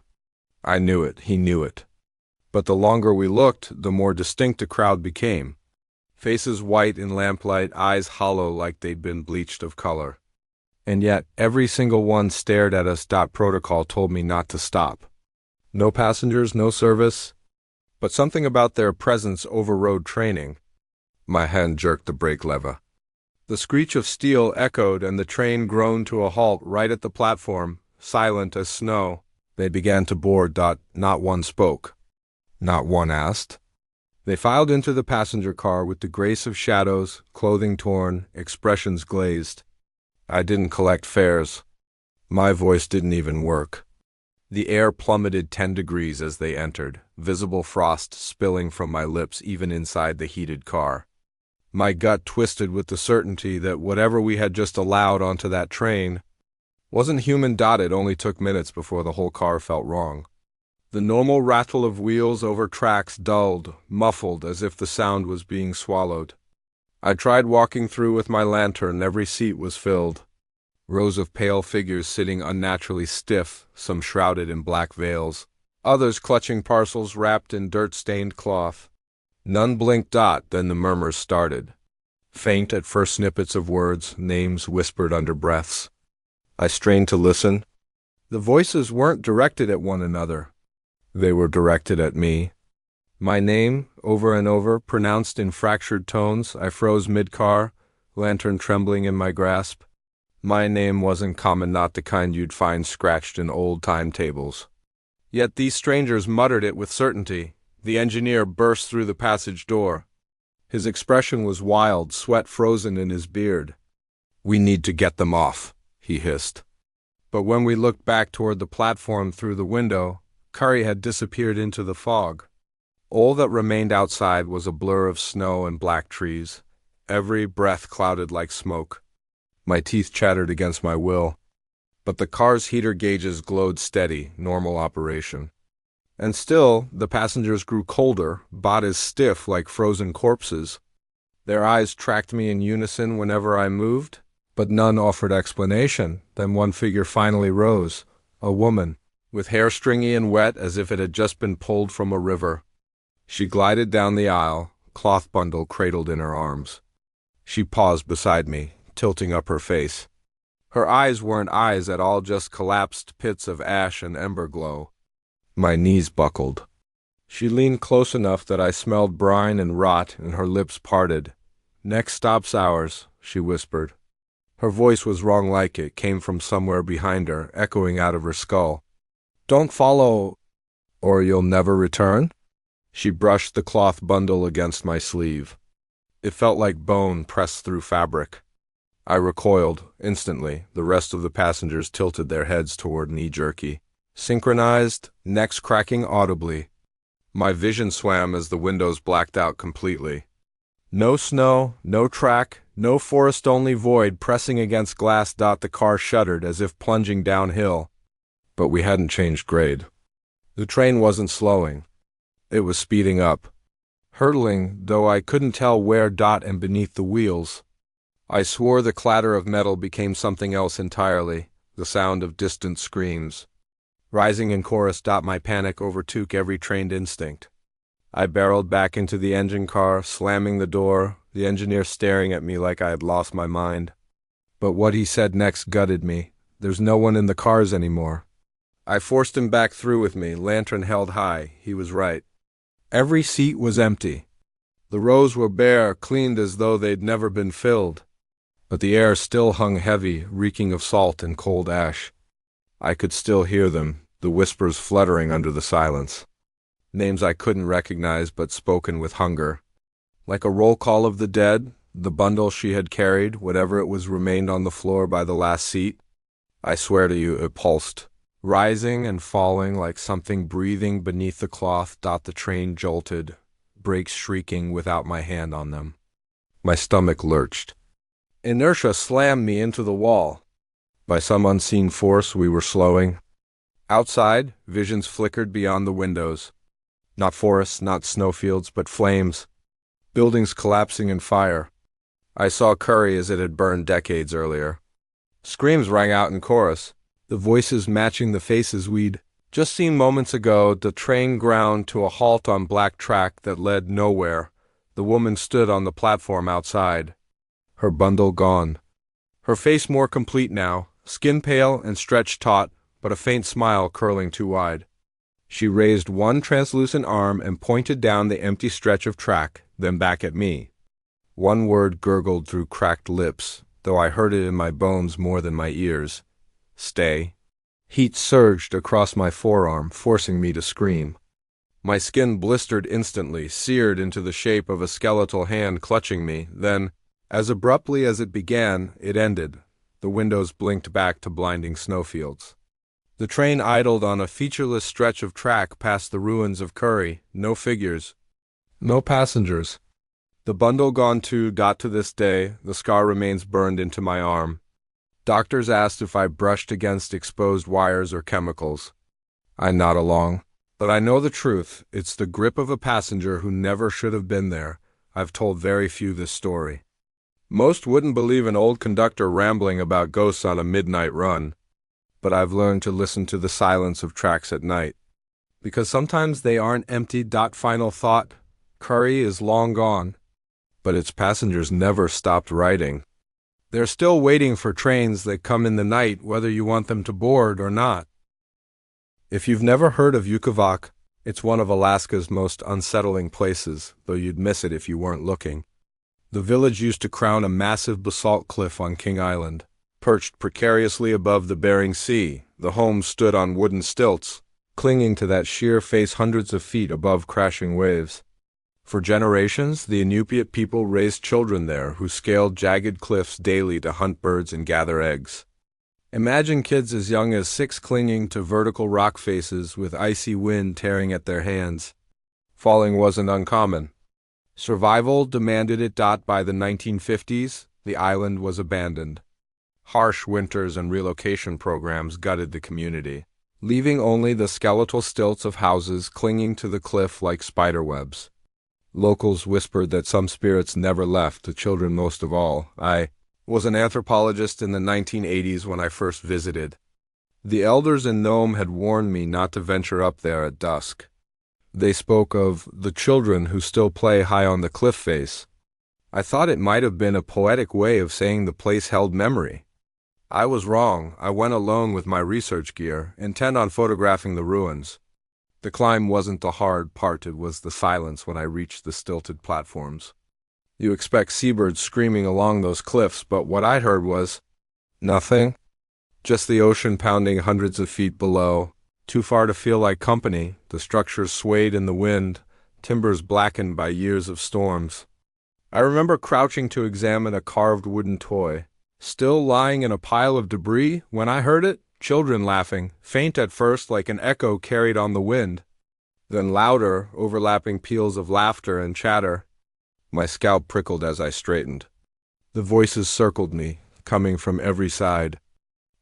I knew it, he knew it. But the longer we looked, the more distinct a crowd became. Faces white in lamplight, eyes hollow like they'd been bleached of color. And yet, every single one stared at us. Protocol told me not to stop. No passengers, no service. But something about their presence overrode training. My hand jerked the brake lever. The screech of steel echoed and the train groaned to a halt right at the platform, silent as snow. They began to board. Not one spoke. Not one asked. They filed into the passenger car with the grace of shadows, clothing torn, expressions glazed. I didn't collect fares. My voice didn't even work. The air plummeted 10 degrees as they entered, visible frost spilling from my lips even inside the heated car. My gut twisted with the certainty that whatever we had just allowed onto that train wasn't human. It only took minutes before the whole car felt wrong. The normal rattle of wheels over tracks dulled, muffled, as if the sound was being swallowed. I tried walking through with my lantern. Every seat was filled. Rows of pale figures sitting unnaturally stiff, some shrouded in black veils, others clutching parcels wrapped in dirt-stained cloth. None blinked. Then the murmurs started. Faint at first snippets of words, names whispered under breaths. I strained to listen. The voices weren't directed at one another. They were directed at me. My name, over and over, pronounced in fractured tones. I froze mid-car, lantern trembling in my grasp. My name wasn't common, not the kind you'd find scratched in old timetables. Yet these strangers muttered it with certainty. The engineer burst through the passage door. His expression was wild, sweat frozen in his beard. "We need to get them off," he hissed. But when we looked back toward the platform through the window, Curry had disappeared into the fog. All that remained outside was a blur of snow and black trees, every breath clouded like smoke. My teeth chattered against my will, but the car's heater gauges glowed steady, normal operation. And still, the passengers grew colder, bodies stiff like frozen corpses. Their eyes tracked me in unison whenever I moved, but none offered explanation. Then one figure finally rose, a woman, with hair stringy and wet as if it had just been pulled from a river. She glided down the aisle, cloth bundle cradled in her arms. She paused beside me, tilting up her face. Her eyes weren't eyes at all, just collapsed pits of ash and ember glow. My knees buckled. She leaned close enough that I smelled brine and rot, and her lips parted. "Next stop's ours," she whispered. Her voice was wrong, like it came from somewhere behind her, echoing out of her skull. "Don't follow, or you'll never return?" She brushed the cloth bundle against my sleeve. It felt like bone pressed through fabric. I recoiled. Instantly, the rest of the passengers tilted their heads toward me, jerky, synchronized, necks cracking audibly. My vision swam as the windows blacked out completely. No snow, no track, no forest, only void pressing against glass. The car shuddered as if plunging downhill. But we hadn't changed grade. The train wasn't slowing. It was speeding up. Hurtling, though I couldn't tell where. And beneath the wheels, I swore the clatter of metal became something else entirely, the sound of distant screams. Rising in chorus. My panic overtook every trained instinct. I barreled back into the engine car, slamming the door, the engineer staring at me like I had lost my mind. But what he said next gutted me. "There's no one in the cars anymore." I forced him back through with me, lantern held high. He was right. Every seat was empty. The rows were bare, cleaned as though they'd never been filled. But the air still hung heavy, reeking of salt and cold ash. I could still hear them, the whispers fluttering under the silence. Names I couldn't recognize but spoken with hunger. Like a roll call of the dead, the bundle she had carried, whatever it was, remained on the floor by the last seat. I swear to you, it pulsed, rising and falling like something breathing beneath the cloth. The train jolted, brakes shrieking without my hand on them. My stomach lurched. Inertia slammed me into the wall. By some unseen force, we were slowing. Outside, visions flickered beyond the windows. Not forests, not snowfields, but flames. Buildings collapsing in fire. I saw Curry as it had burned decades earlier. Screams rang out in chorus, the voices matching the faces we'd just seen moments ago. The train ground to a halt on black track that led nowhere. The woman stood on the platform outside, her bundle gone. Her face more complete now, skin pale and stretched taut, but a faint smile curling too wide. She raised one translucent arm and pointed down the empty stretch of track, then back at me. One word gurgled through cracked lips, though I heard it in my bones more than my ears. "Stay." Heat surged across my forearm, forcing me to scream. My skin blistered instantly, seared into the shape of a skeletal hand clutching me. Then, as abruptly as it began, it ended. The windows blinked back to blinding snowfields. The train idled on a featureless stretch of track past the ruins of Curry. No figures. No passengers. The bundle gone too got to this day. The scar remains burned into my arm. Doctors asked if I brushed against exposed wires or chemicals. I nod along. But I know the truth. It's the grip of a passenger who never should have been there. I've told very few this story. Most wouldn't believe an old conductor rambling about ghosts on a midnight run. But I've learned to listen to the silence of tracks at night. Because sometimes they aren't empty. Final thought. Curry is long gone. But its passengers never stopped writing. They're still waiting for trains that come in the night, whether you want them to board or not. If you've never heard of Ukivok, it's one of Alaska's most unsettling places, though you'd miss it if you weren't looking. The village used to crown a massive basalt cliff on King Island. Perched precariously above the Bering Sea, the home stood on wooden stilts, clinging to that sheer face hundreds of feet above crashing waves. For generations, the Inupiat people raised children there who scaled jagged cliffs daily to hunt birds and gather eggs. Imagine kids as young as 6 clinging to vertical rock faces with icy wind tearing at their hands. Falling wasn't uncommon. Survival demanded it. By the 1950s, the island was abandoned. Harsh winters and relocation programs gutted the community, leaving only the skeletal stilts of houses clinging to the cliff like spiderwebs. Locals whispered that some spirits never left, the children most of all. I was an anthropologist in the 1980s when I first visited. The elders in Nome had warned me not to venture up there at dusk. They spoke of the children who still play high on the cliff face. I thought it might have been a poetic way of saying the place held memory. I was wrong. I went alone with my research gear, intent on photographing the ruins. The climb wasn't the hard part, it was the silence when I reached the stilted platforms. You expect seabirds screaming along those cliffs, but what I heard was nothing. Just the ocean pounding hundreds of feet below. Too far to feel like company. The structures swayed in the wind, timbers blackened by years of storms. I remember crouching to examine a carved wooden toy, still lying in a pile of debris when I heard it. Children laughing, faint at first like an echo carried on the wind, then louder, overlapping peals of laughter and chatter. My scalp prickled as I straightened. The voices circled me, coming from every side.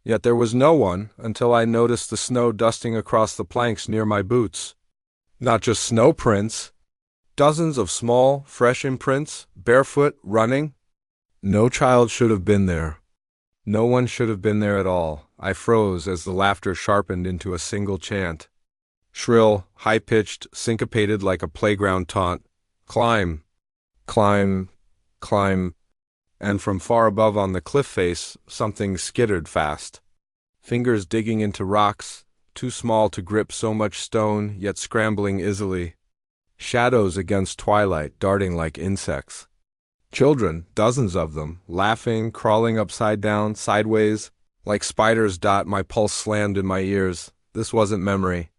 Yet there was no one until I noticed the snow dusting across the planks near my boots. Not just snow prints, dozens of small, fresh imprints, barefoot, running. No child should have been there. No one should have been there at all. I froze as the laughter sharpened into a single chant. Shrill, high-pitched, syncopated like a playground taunt. Climb, climb, climb. And from far above on the cliff face, something skittered fast. Fingers digging into rocks, too small to grip so much stone, yet scrambling easily. Shadows against twilight, darting like insects. Children, dozens of them, laughing, crawling upside down, sideways, like spiders. My pulse slammed in my ears. This wasn't memory.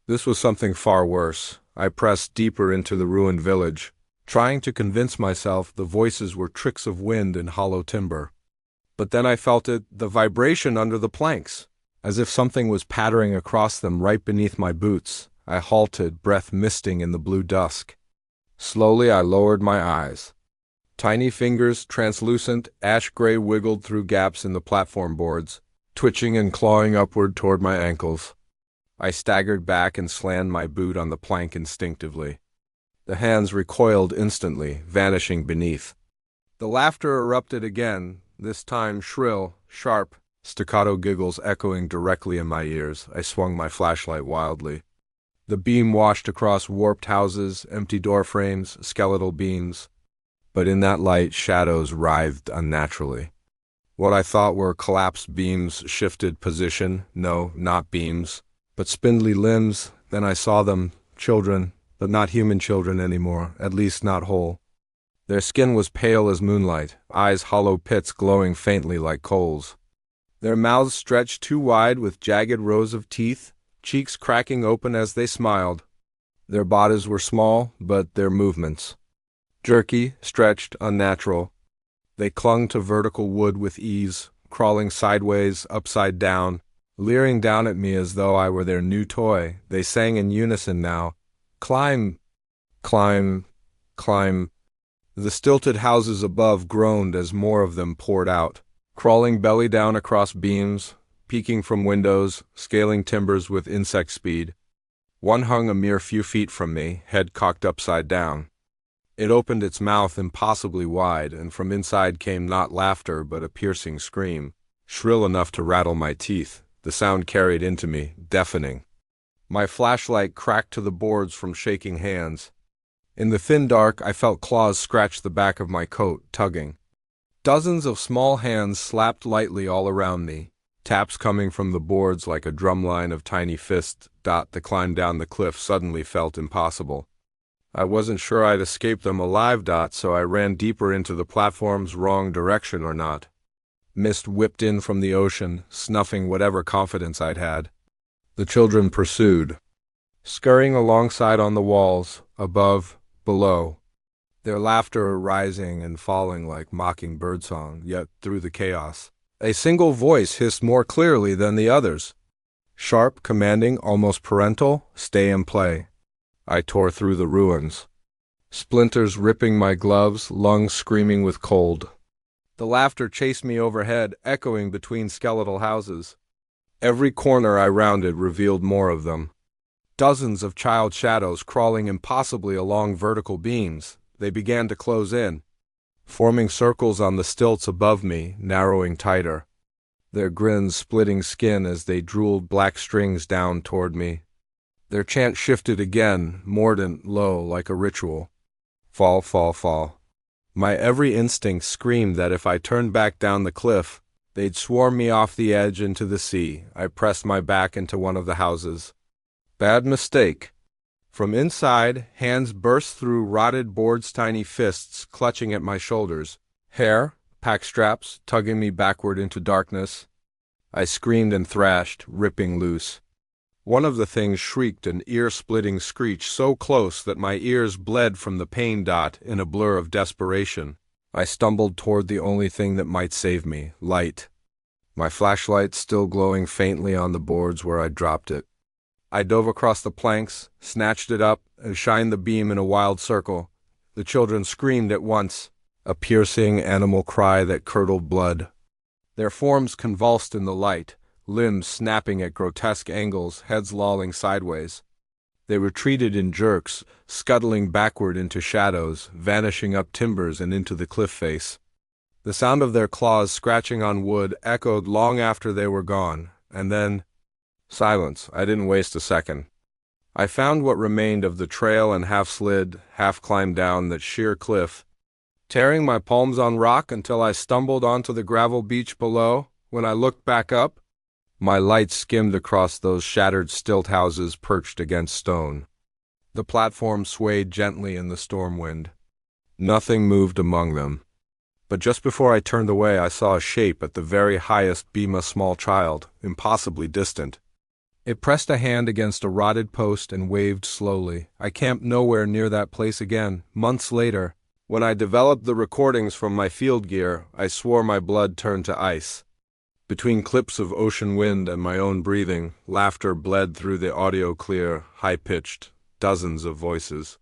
This was something far worse. I pressed deeper into the ruined village, trying to convince myself the voices were tricks of wind and hollow timber. But then I felt it, the vibration under the planks, as if something was pattering across them right beneath my boots. I halted, breath misting in the blue dusk. Slowly I lowered my eyes. Tiny fingers, translucent, ash-gray, wiggled through gaps in the platform boards, twitching and clawing upward toward my ankles. I staggered back and slammed my boot on the plank instinctively. The hands recoiled instantly, vanishing beneath. The laughter erupted again, this time shrill, sharp, staccato giggles echoing directly in my ears. I swung my flashlight wildly. The beam washed across warped houses, empty door frames, skeletal beams. But in that light, shadows writhed unnaturally. What I thought were collapsed beams shifted position. No, not beams, but spindly limbs. Then I saw them, children, but not human children anymore, at least not whole. Their skin was pale as moonlight, eyes hollow pits glowing faintly like coals. Their mouths stretched too wide with jagged rows of teeth, cheeks cracking open as they smiled. Their bodies were small, but their movements jerky, stretched, unnatural. They clung to vertical wood with ease, crawling sideways, upside down, leering down at me as though I were their new toy. They sang in unison now, "Climb, climb, climb." The stilted houses above groaned as more of them poured out, crawling belly down across beams, peeking from windows, scaling timbers with insect speed. One hung a mere few feet from me, head cocked upside down. It opened its mouth impossibly wide, and from inside came not laughter but a piercing scream, shrill enough to rattle my teeth. The sound carried into me, deafening. My flashlight cracked to the boards from shaking hands. In the thin dark, I felt claws scratch the back of my coat, tugging. Dozens of small hands slapped lightly all around me, taps coming from the boards like a drumline of tiny fists. The climb down the cliff suddenly felt impossible. I wasn't sure I'd escape them alive. So I ran deeper into the platform's wrong direction or not. Mist whipped in from the ocean, snuffing whatever confidence I'd had. The children pursued, scurrying alongside on the walls, above, below, their laughter rising and falling like mocking birdsong, yet through the chaos, a single voice hissed more clearly than the others. Sharp, commanding, almost parental, "Stay and play." I tore through the ruins, splinters ripping my gloves, lungs screaming with cold. The laughter chased me overhead, echoing between skeletal houses. Every corner I rounded revealed more of them. Dozens of child shadows crawling impossibly along vertical beams. They began to close in, forming circles on the stilts above me, narrowing tighter. Their grins splitting skin as they drooled black strings down toward me. Their chant shifted again, mordant, low, like a ritual. Fall, fall, fall. My every instinct screamed that if I turned back down the cliff, they'd swarm me off the edge into the sea. I pressed my back into one of the houses. Bad mistake. From inside, hands burst through rotted boards, tiny fists clutching at my shoulders. Hair, pack straps, tugging me backward into darkness. I screamed and thrashed, ripping loose. One of the things shrieked an ear-splitting screech so close that my ears bled from the pain. In a blur of desperation, I stumbled toward the only thing that might save me, light. My flashlight still glowing faintly on the boards where I'd dropped it. I dove across the planks, snatched it up, and shined the beam in a wild circle. The children screamed at once, a piercing animal cry that curdled blood. Their forms convulsed in the light, limbs snapping at grotesque angles, heads lolling sideways. They retreated in jerks, scuttling backward into shadows, vanishing up timbers and into the cliff face. The sound of their claws scratching on wood echoed long after they were gone, and then silence. I didn't waste a second. I found what remained of the trail and half slid, half climbed down that sheer cliff, tearing my palms on rock until I stumbled onto the gravel beach below. When I looked back up, my light skimmed across those shattered stilt houses perched against stone. The platform swayed gently in the storm wind. Nothing moved among them. But just before I turned away, I saw a shape at the very highest beam, a small child, impossibly distant. It pressed a hand against a rotted post and waved slowly. I camped nowhere near that place again. Months later, when I developed the recordings from my field gear, I swore my blood turned to ice. Between clips of ocean wind and my own breathing, laughter bled through the audio, clear, high-pitched, dozens of voices.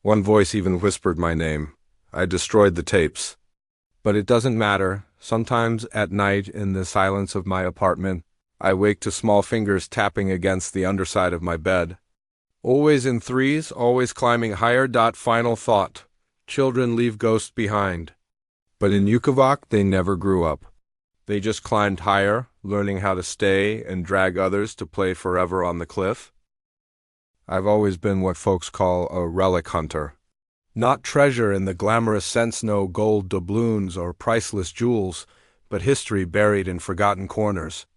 One voice even whispered my name. I destroyed the tapes. But it doesn't matter. Sometimes at night in the silence of my apartment, I wake to small fingers tapping against the underside of my bed. Always in threes, always climbing higher. Final thought. Children leave ghosts behind. But in Ukivok, they never grew up. They just climbed higher, learning how to stay and drag others to play forever on the cliff. I've always been what folks call a relic hunter. Not treasure in the glamorous sense, no gold doubloons or priceless jewels, but history buried in forgotten corners.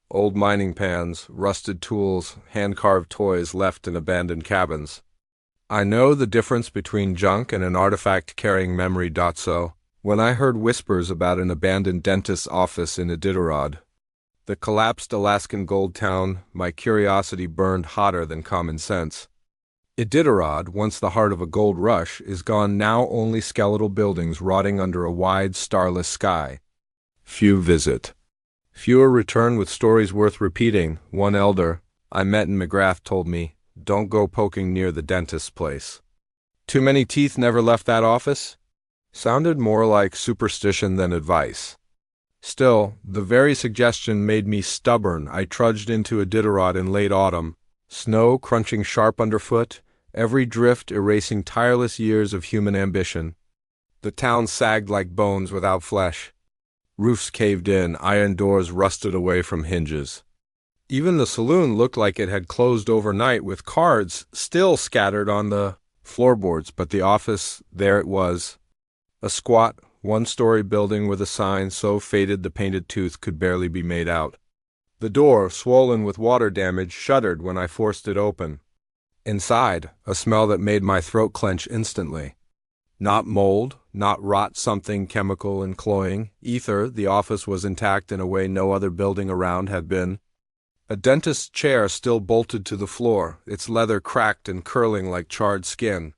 Old mining pans, rusted tools, hand-carved toys left in abandoned cabins. I know the difference between junk and an artifact-carrying memory. So, when I heard whispers about an abandoned dentist's office in Iditarod, The collapsed Alaskan gold town, my curiosity burned hotter than common sense. Iditarod, once the heart of a gold rush, is gone now, only skeletal buildings rotting under a wide, starless sky. Few visit. Fewer return with stories worth repeating. One elder I met in McGrath told me, "Don't go poking near the dentist's place." Too many teeth never left that office? Sounded more like superstition than advice. Still, the very suggestion made me stubborn. I trudged into Iditarod in late autumn, snow crunching sharp underfoot, every drift erasing tireless years of human ambition. The town sagged like bones without flesh. Roofs caved in, iron doors rusted away from hinges. Even the saloon looked like it had closed overnight, with cards still scattered on the floorboards, but the office, there it was. A squat, one-story building with a sign so faded the painted tooth could barely be made out. The door, swollen with water damage, shuddered when I forced it open. Inside, a smell that made my throat clench instantly. Not mold, not rot, something chemical and cloying. Ether. The office was intact in a way no other building around had been. A dentist's chair still bolted to the floor, its leather cracked and curling like charred skin.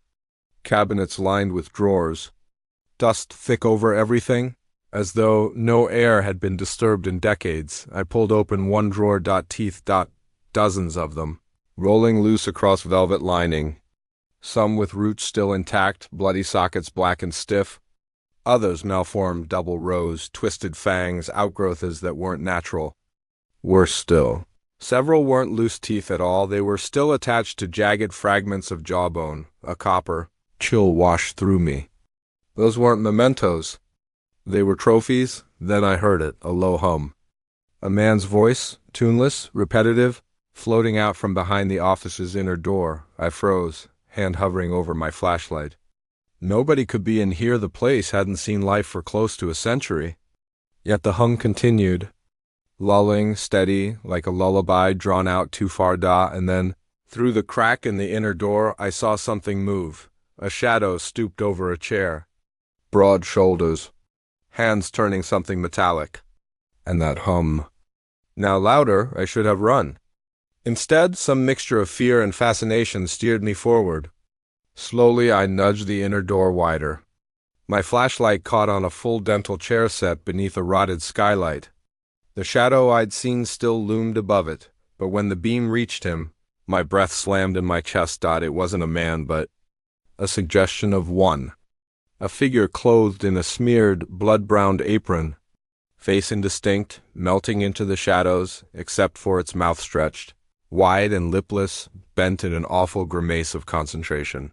Cabinets lined with drawers. Dust thick over everything, as though no air had been disturbed in decades. I pulled open one drawer. Teeth. Dozens of them, rolling loose across velvet lining. Some with roots still intact, bloody sockets black and stiff. Others malformed double rows, twisted fangs, outgrowths that weren't natural. Worse still, several weren't loose teeth at all. They were still attached to jagged fragments of jawbone. A copper chill washed through me. Those weren't mementos. They were trophies. Then I heard it, a low hum. A man's voice, tuneless, repetitive, floating out from behind the office's inner door. I froze, hand hovering over my flashlight. Nobody could be in here. The place hadn't seen life for close to a century. Yet the hum continued, lulling, steady, like a lullaby drawn out too far. And then, through the crack in the inner door, I saw something move. A shadow stooped over a chair. Broad shoulders, hands turning something metallic. And that hum. Now louder, I should have run. Instead, some mixture of fear and fascination steered me forward. Slowly, I nudged the inner door wider. My flashlight caught on a full dental chair set beneath a rotted skylight. The shadow I'd seen still loomed above it, but when the beam reached him, my breath slammed in my chest. It wasn't a man, but a suggestion of one. A figure clothed in a smeared, blood-browned apron, face indistinct, melting into the shadows, except for its mouth stretched, wide and lipless, bent in an awful grimace of concentration.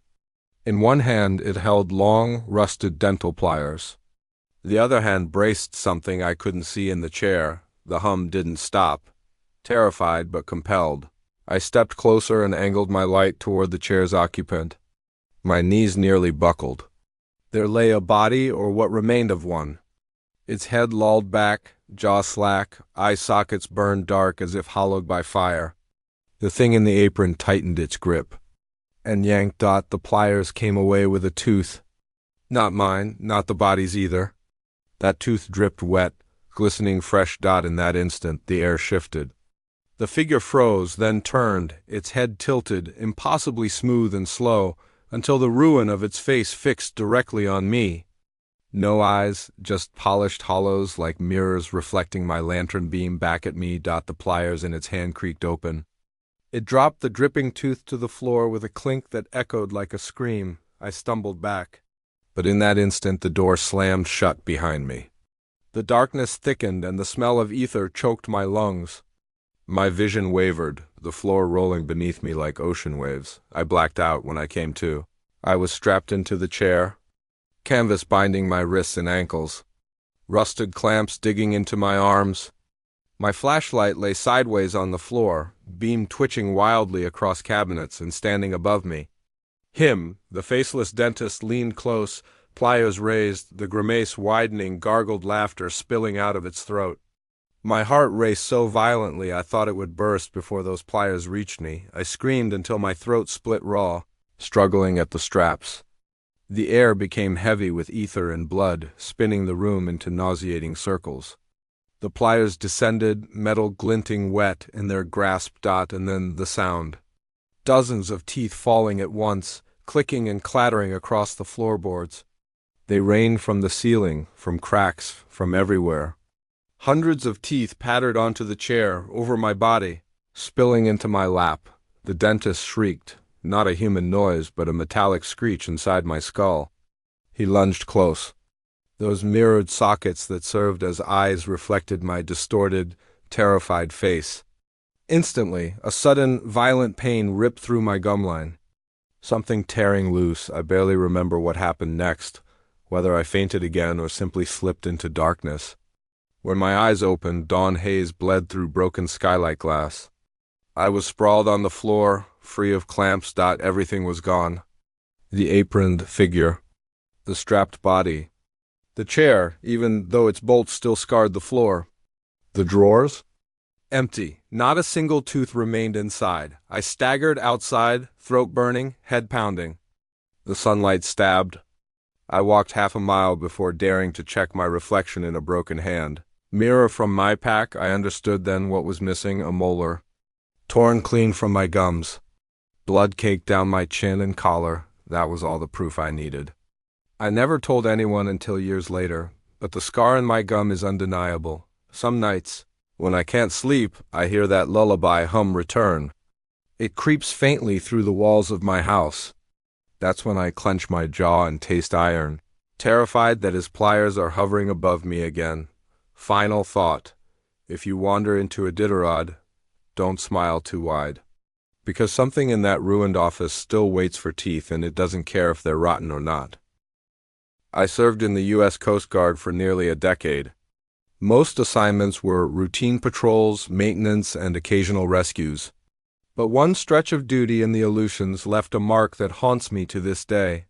In one hand it held long, rusted dental pliers. The other hand braced something I couldn't see in the chair. The hum didn't stop. Terrified but compelled, I stepped closer and angled my light toward the chair's occupant. My knees nearly buckled. There lay a body, or what remained of one. Its head lolled back, jaw slack, eye sockets burned dark as if hollowed by fire. The thing in the apron tightened its grip, and yanked. The pliers came away with a tooth. Not mine, not the body's either. That tooth dripped wet, glistening fresh. In that instant, the air shifted. The figure froze, then turned, its head tilted, impossibly smooth and slow, until the ruin of its face fixed directly on me. No eyes, just polished hollows like mirrors reflecting my lantern beam back at me. The pliers in its hand creaked open. It dropped the dripping tooth to the floor with a clink that echoed like a scream. I stumbled back. But in that instant the door slammed shut behind me. The darkness thickened and the smell of ether choked my lungs. My vision wavered, the floor rolling beneath me like ocean waves. I blacked out when I came to. I was strapped into the chair, canvas binding my wrists and ankles, rusted clamps digging into my arms. My flashlight lay sideways on the floor, beam twitching wildly across cabinets and standing above me. Him, the faceless dentist, leaned close, pliers raised, the grimace widening, gargled laughter spilling out of its throat. My heart raced so violently I thought it would burst before those pliers reached me. I screamed until my throat split raw, struggling at the straps. The air became heavy with ether and blood, spinning the room into nauseating circles. The pliers descended, metal glinting wet in their grasp. And then the sound. Dozens of teeth falling at once, clicking and clattering across the floorboards. They rained from the ceiling, from cracks, from everywhere. Hundreds of teeth pattered onto the chair, over my body, spilling into my lap. The dentist shrieked, not a human noise, but a metallic screech inside my skull. He lunged close. Those mirrored sockets that served as eyes reflected my distorted, terrified face. Instantly, a sudden, violent pain ripped through my gumline. Something tearing loose. I barely remember what happened next, whether I fainted again or simply slipped into darkness. When my eyes opened, dawn haze bled through broken skylight glass. I was sprawled on the floor, free of clamps. Everything was gone. The aproned figure. The strapped body. The chair, even though its bolts still scarred the floor. The drawers? Empty. Not a single tooth remained inside. I staggered outside, throat burning, head pounding. The sunlight stabbed. I walked half a mile before daring to check my reflection in a broken hand. Mirror from my pack, I understood then what was missing, a molar. Torn clean from my gums. Blood caked down my chin and collar. That was all the proof I needed. I never told anyone until years later, but the scar in my gum is undeniable. Some nights, when I can't sleep, I hear that lullaby hum return. It creeps faintly through the walls of my house. That's when I clench my jaw and taste iron, terrified that his pliers are hovering above me again. Final thought. If you wander into a Iditarod, don't smile too wide. Because something in that ruined office still waits for teeth, and it doesn't care if they're rotten or not. I served in the U.S. Coast Guard for nearly a decade. Most assignments were routine patrols, maintenance, and occasional rescues. But one stretch of duty in the Aleutians left a mark that haunts me to this day.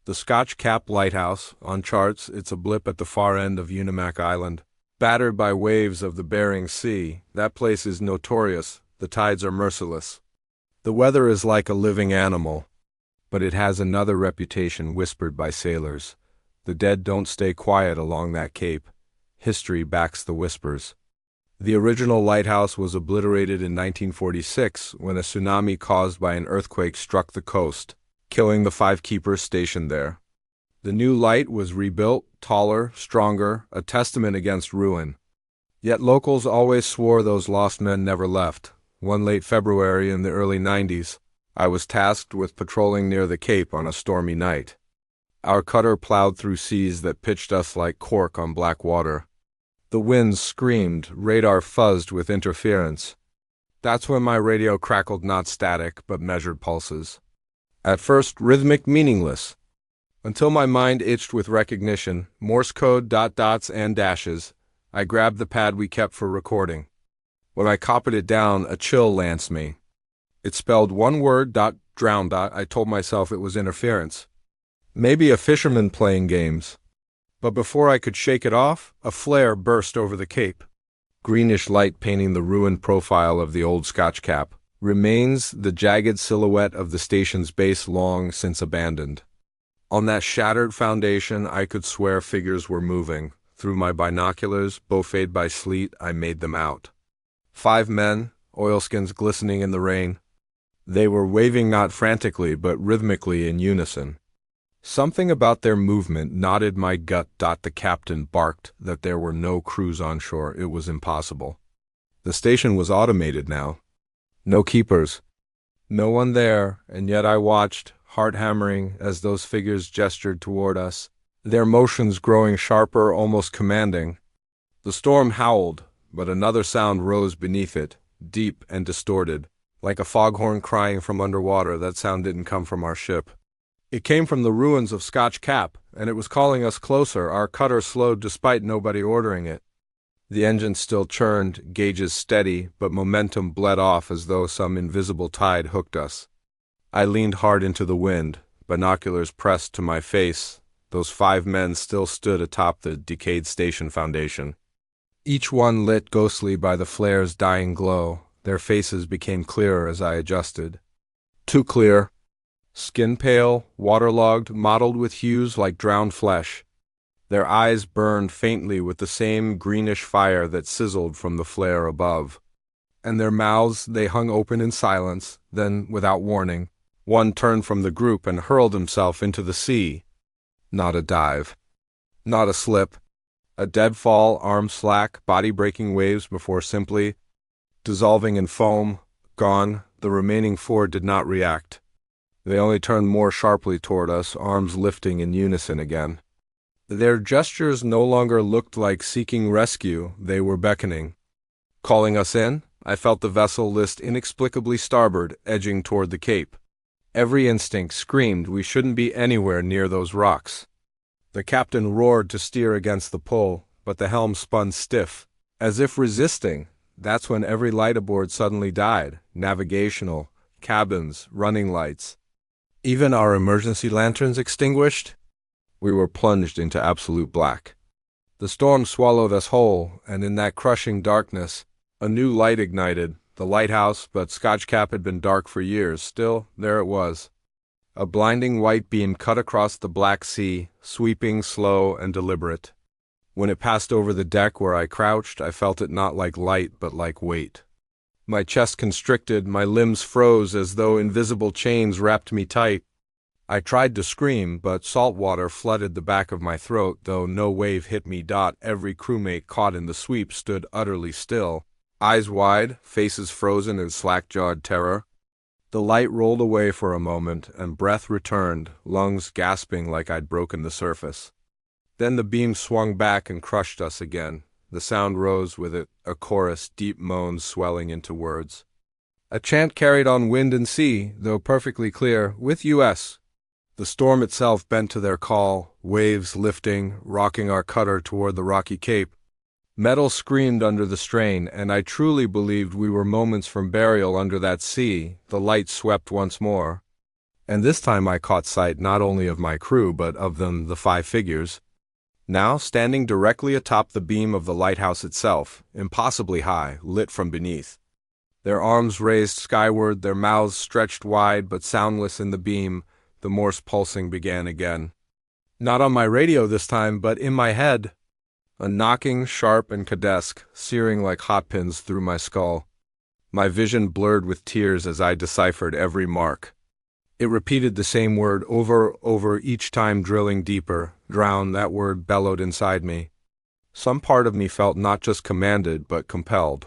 The Scotch Cap Lighthouse. On charts, it's a blip at the far end of Untitled Island. Battered by waves of the Bering Sea, that place is notorious. The tides are merciless. The weather is like a living animal. But it has another reputation whispered by sailors. The dead don't stay quiet along that cape. History backs the whispers. The original lighthouse was obliterated in 1946 when a tsunami caused by an earthquake struck the coast, killing the 5 keepers stationed there. The new light was rebuilt, taller, stronger, a testament against ruin. Yet locals always swore those lost men never left. One late February in the early 90s, I was tasked with patrolling near the Cape on a stormy night. Our cutter plowed through seas that pitched us like cork on black water. The winds screamed, radar fuzzed with interference. That's when my radio crackled, not static, but measured pulses. At first, rhythmic, meaningless. Until my mind itched with recognition, Morse code, dots and dashes. I grabbed the pad we kept for recording. When I copied it down, a chill lanced me. It spelled one word, drown. I told myself it was interference. Maybe a fisherman playing games. But before I could shake it off, a flare burst over the cape. Greenish light painting the ruined profile of the old Scotch Cap. Remains the jagged silhouette of the station's base long since abandoned. On that shattered foundation, I could swear figures were moving. Through my binoculars, beaufetted by sleet, I made them out. 5 men, oilskins glistening in the rain. They were waving not frantically, but rhythmically in unison. Something about their movement knotted my gut. The captain barked that there were no crews on shore. It was impossible. The station was automated now. No keepers. No one there, and yet I watched, heart hammering, as those figures gestured toward us, their motions growing sharper, almost commanding. The storm howled, but another sound rose beneath it, deep and distorted, like a foghorn crying from underwater. That sound didn't come from our ship. It came from the ruins of Scotch Cap, and it was calling us closer. Our cutter slowed despite nobody ordering it. The engine still churned, gauges steady, but momentum bled off as though some invisible tide hooked us. I leaned hard into the wind, binoculars pressed to my face. Those 5 men still stood atop the decayed station foundation. Each one lit ghostly by the flare's dying glow. Their faces became clearer as I adjusted. Too clear. Skin pale, waterlogged, mottled with hues like drowned flesh. Their eyes burned faintly with the same greenish fire that sizzled from the flare above. And their mouths, they hung open in silence. Then, without warning, one turned from the group and hurled himself into the sea. Not a dive. Not a slip. A dead fall, arm slack, body-breaking waves before simply dissolving in foam, gone. The remaining four did not react. They only turned more sharply toward us, arms lifting in unison again. Their gestures no longer looked like seeking rescue, they were beckoning. Calling us in, I felt the vessel list inexplicably starboard, edging toward the cape. Every instinct screamed we shouldn't be anywhere near those rocks. The captain roared to steer against the pull, but the helm spun stiff, as if resisting. That's when every light aboard suddenly died. Navigational, cabins, running lights. Even our emergency lanterns extinguished. We were plunged into absolute black. The storm swallowed us whole, and in that crushing darkness, a new light ignited. The lighthouse, but Scotchcap had been dark for years. Still, there it was. A blinding white beam cut across the black sea, sweeping, slow, and deliberate. When it passed over the deck where I crouched, I felt it not like light, but like weight. My chest constricted, my limbs froze as though invisible chains wrapped me tight. I tried to scream, but salt water flooded the back of my throat, though no wave hit me. Every crewmate caught in the sweep stood utterly still, eyes wide, faces frozen in slack-jawed terror. The light rolled away for a moment, and breath returned, lungs gasping like I'd broken the surface. Then the beam swung back and crushed us again. The sound rose with it, a chorus, deep moans swelling into words. A chant carried on wind and sea, though perfectly clear, with U.S. The storm itself bent to their call, waves lifting, rocking our cutter toward the rocky cape. Metal screamed under the strain, and I truly believed we were moments from burial under that sea. The light swept once more. And this time I caught sight not only of my crew, but of them, the 5 figures. Now standing directly atop the beam of the lighthouse itself, impossibly high, lit from beneath. Their arms raised skyward, their mouths stretched wide but soundless in the beam. The Morse pulsing began again. Not on my radio this time, but in my head. A knocking, sharp and cadesque, searing like hot pins through my skull. My vision blurred with tears as I deciphered every mark. It repeated the same word over, each time drilling deeper. Drown, that word bellowed inside me. Some part of me felt not just commanded, but compelled.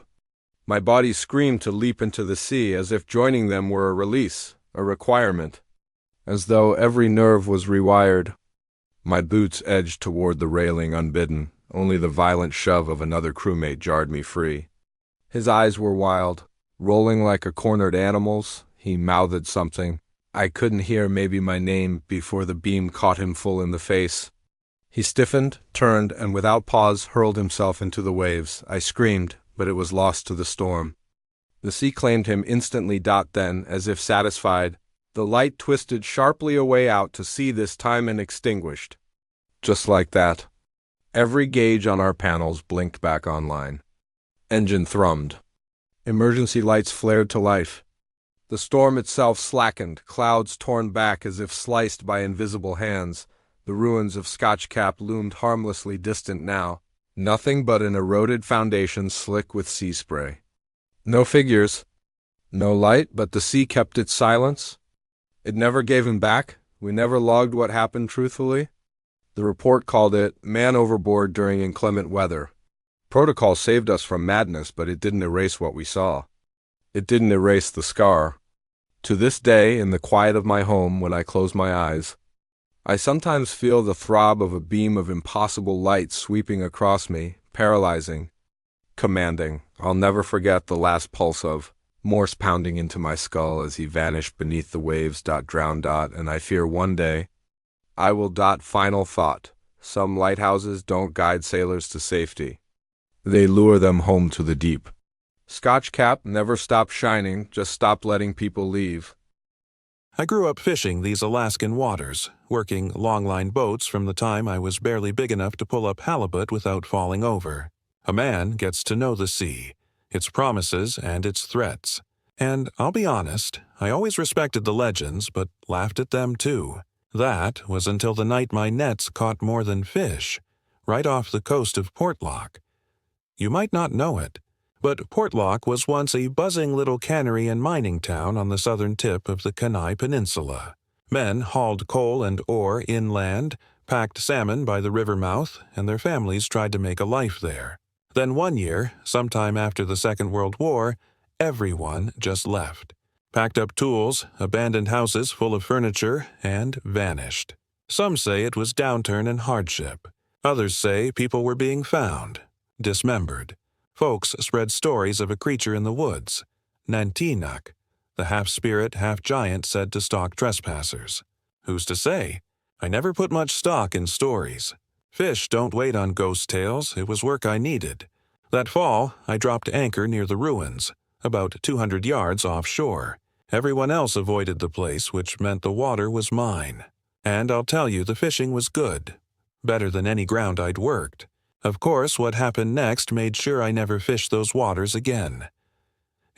My body screamed to leap into the sea as if joining them were a release, a requirement. As though every nerve was rewired. My boots edged toward the railing unbidden. Only the violent shove of another crewmate jarred me free. His eyes were wild, rolling like a cornered animal's. He mouthed something. I couldn't hear maybe my name before the beam caught him full in the face. He stiffened, turned, and without pause hurled himself into the waves. I screamed, but it was lost to the storm. The sea claimed him instantly. Then, as if satisfied, the light twisted sharply away out to sea, this time and extinguished. Just like that. Every gauge on our panels blinked back online. Engine thrummed. Emergency lights flared to life. The storm itself slackened, clouds torn back as if sliced by invisible hands. The ruins of Scotchcap loomed harmlessly distant now. Nothing but an eroded foundation slick with sea spray. No figures. No light, but the sea kept its silence. It never gave him back. We never logged what happened truthfully. The report called it man overboard during inclement weather. Protocol saved us from madness, but it didn't erase what we saw. It didn't erase the scar. To this day, in the quiet of my home, when I close my eyes, I sometimes feel the throb of a beam of impossible light sweeping across me, paralyzing, commanding. I'll never forget the last pulse of Morse pounding into my skull as he vanished beneath the waves. Drown. And I fear one day I will. Final thought. Some lighthouses don't guide sailors to safety. They lure them home to the deep. Scotchcap never stopped shining, just stopped letting people leave. I grew up fishing these Alaskan waters, working longline boats from the time I was barely big enough to pull up halibut without falling over. A man gets to know the sea, its promises and its threats. And I'll be honest, I always respected the legends, but laughed at them too. That was until the night my nets caught more than fish. right off the coast of Portlock. You might not know it, but Portlock was once a buzzing little cannery and mining town on the southern tip of the Kenai Peninsula. Men hauled coal and ore inland, packed salmon by the river mouth, and their families tried to make a life there. Then one year, sometime after the Second World War, everyone just left. Packed up tools, abandoned houses full of furniture, and vanished. Some say it was downturn and hardship. Others say people were being found, dismembered. Folks spread stories of a creature in the woods, Nantiinaq, the half-spirit, half-giant said to stalk trespassers. Who's to say? I never put much stock in stories. Fish don't wait on ghost tales. It was work I needed. That fall, I dropped anchor near the ruins, about 200 yards offshore. Everyone else avoided the place, which meant the water was mine. And I'll tell you, the fishing was good. Better than any ground I'd worked. Of course, what happened next made sure I never fished those waters again.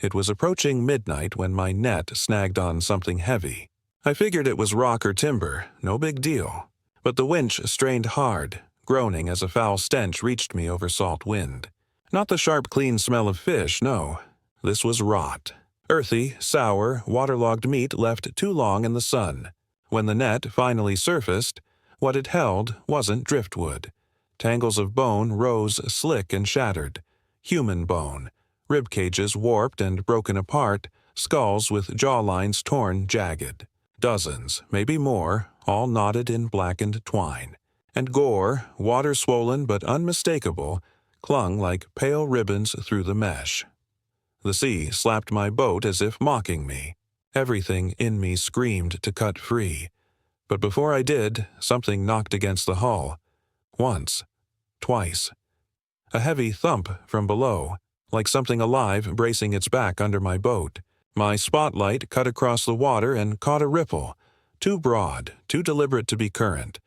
It was approaching midnight when my net snagged on something heavy. I figured it was rock or timber, no big deal. But the winch strained hard, groaning as a foul stench reached me over salt wind. Not the sharp, clean smell of fish, no. This was rot. Earthy, sour, waterlogged meat left too long in the sun. When the net finally surfaced, what it held wasn't driftwood. Tangles of bone rose slick and shattered. Human bone. Rib cages warped and broken apart, skulls with jawlines torn jagged. Dozens, maybe more, all knotted in blackened twine. And gore, water-swollen but unmistakable, clung like pale ribbons through the mesh. The sea slapped my boat as if mocking me. Everything in me screamed to cut free. But before I did, something knocked against the hull. Once. Twice. A heavy thump from below, like something alive bracing its back under my boat. My spotlight cut across the water and caught a ripple, too broad, too deliberate to be current,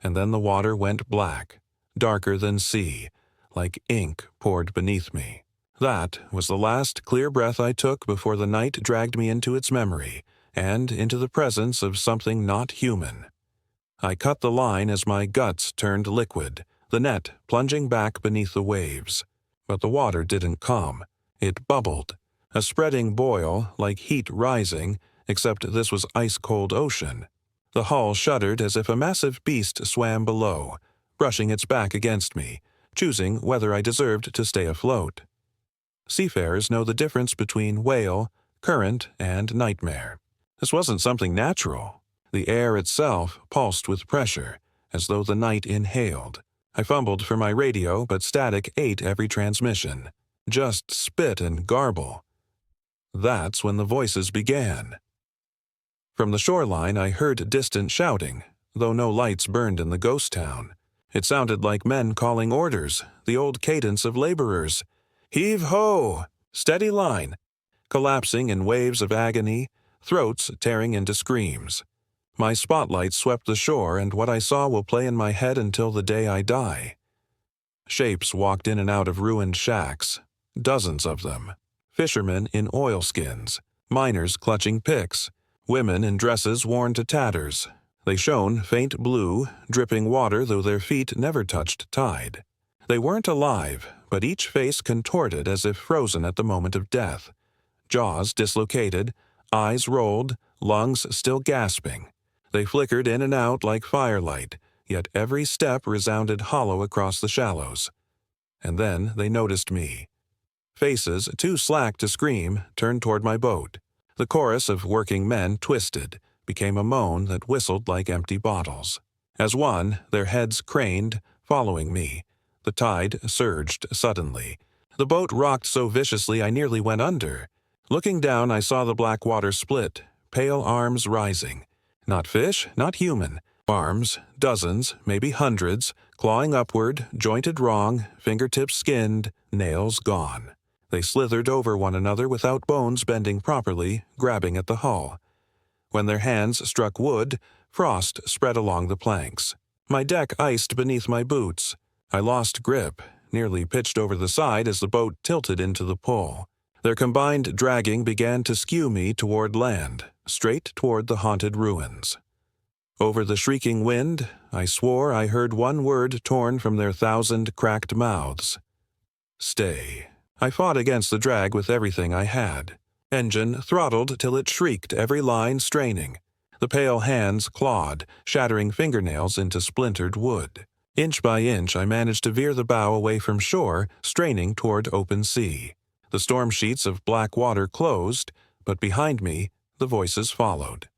and then the water went black, darker than sea, like ink poured beneath me. That was the last clear breath I took before the night dragged me into its memory, and into the presence of something not human. I cut the line as my guts turned liquid, the net plunging back beneath the waves. But the water didn't come. It bubbled, a spreading boil like heat rising, except this was ice-cold ocean. The hull shuddered as if a massive beast swam below, brushing its back against me, choosing whether I deserved to stay afloat. Seafarers know the difference between whale, current, and nightmare. This wasn't something natural. The air itself pulsed with pressure, as though the night inhaled. I fumbled for my radio, but static ate every transmission. Just spit and garble. That's when the voices began. From the shoreline I heard distant shouting, though no lights burned in the ghost town. It sounded like men calling orders, the old cadence of laborers. Heave-ho! Steady line! Collapsing in waves of agony, throats tearing into screams. My spotlight swept the shore, and what I saw will play in my head until the day I die. Shapes walked in and out of ruined shacks, dozens of them. Fishermen in oilskins, miners clutching picks, women in dresses worn to tatters. They shone faint blue, dripping water though their feet never touched tide. They weren't alive, but each face contorted as if frozen at the moment of death. Jaws dislocated, eyes rolled, lungs still gasping. They flickered in and out like firelight, yet every step resounded hollow across the shallows. And then they noticed me. Faces, too slack to scream, turned toward my boat. The chorus of working men twisted, became a moan that whistled like empty bottles. As one, their heads craned, following me. The tide surged suddenly. The boat rocked so viciously I nearly went under. Looking down, I saw the black water split, pale arms rising. Not fish, not human. Arms, dozens, maybe hundreds, clawing upward, jointed wrong, fingertips skinned, nails gone. They slithered over one another without bones bending properly, grabbing at the hull. When their hands struck wood, frost spread along the planks. My deck iced beneath my boots. I lost grip, nearly pitched over the side as the boat tilted into the pull. Their combined dragging began to skew me toward land, straight toward the haunted ruins. Over the shrieking wind, I swore I heard one word torn from their 1,000 cracked mouths. Stay. I fought against the drag with everything I had. Engine throttled till it shrieked, every line straining. The pale hands clawed, shattering fingernails into splintered wood. Inch by inch, I managed to veer the bow away from shore, straining toward open sea. The storm sheets of black water closed, but behind me, the voices followed.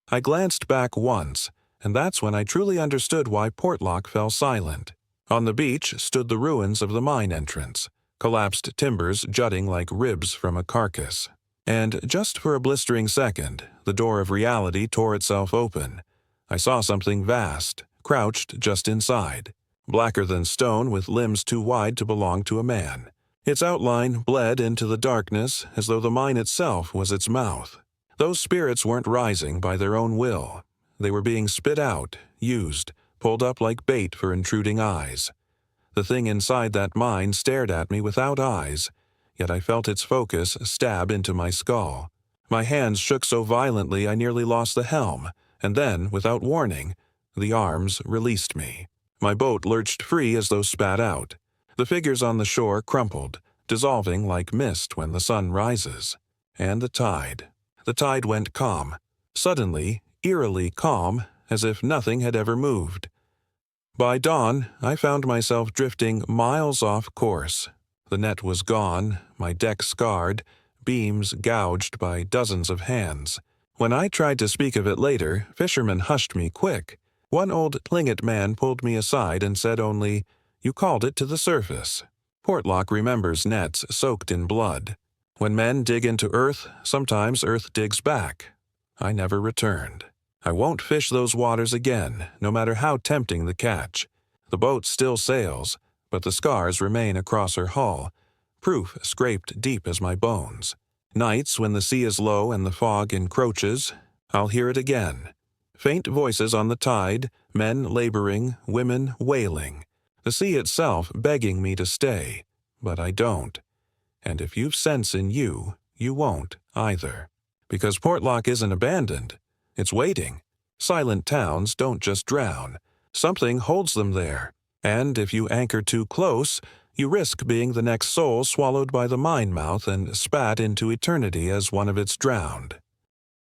I glanced back once, and that's when I truly understood why Portlock fell silent. On the beach stood the ruins of the mine entrance, collapsed timbers jutting like ribs from a carcass. And just for a blistering second, the door of reality tore itself open. I saw something vast, crouched just inside, blacker than stone with limbs too wide to belong to a man. Its outline bled into the darkness as though the mine itself was its mouth. Those spirits weren't rising by their own will. They were being spit out, used, pulled up like bait for intruding eyes. The thing inside that mine stared at me without eyes, yet I felt its focus stab into my skull. My hands shook so violently I nearly lost the helm, and then, without warning, the arms released me. My boat lurched free as though spat out. The figures on the shore crumpled, dissolving like mist when the sun rises. And the tide. The tide went calm. Suddenly, eerily calm, as if nothing had ever moved. By dawn, I found myself drifting miles off course. The net was gone, my deck scarred, beams gouged by dozens of hands. When I tried to speak of it later, fishermen hushed me quick. One old Tlingit man pulled me aside and said only, "You called it to the surface." Portlock remembers nets soaked in blood. When men dig into earth, sometimes earth digs back. I never returned. I won't fish those waters again, no matter how tempting the catch. The boat still sails, but the scars remain across her hull, proof scraped deep as my bones. Nights when the sea is low and the fog encroaches, I'll hear it again. Faint voices on the tide, men laboring, women wailing. The sea itself begging me to stay, but I don't. And if you've sense in you, you won't either. Because Portlock isn't abandoned. It's waiting. Silent towns don't just drown. Something holds them there. And if you anchor too close, you risk being the next soul swallowed by the mine mouth and spat into eternity as one of its drowned.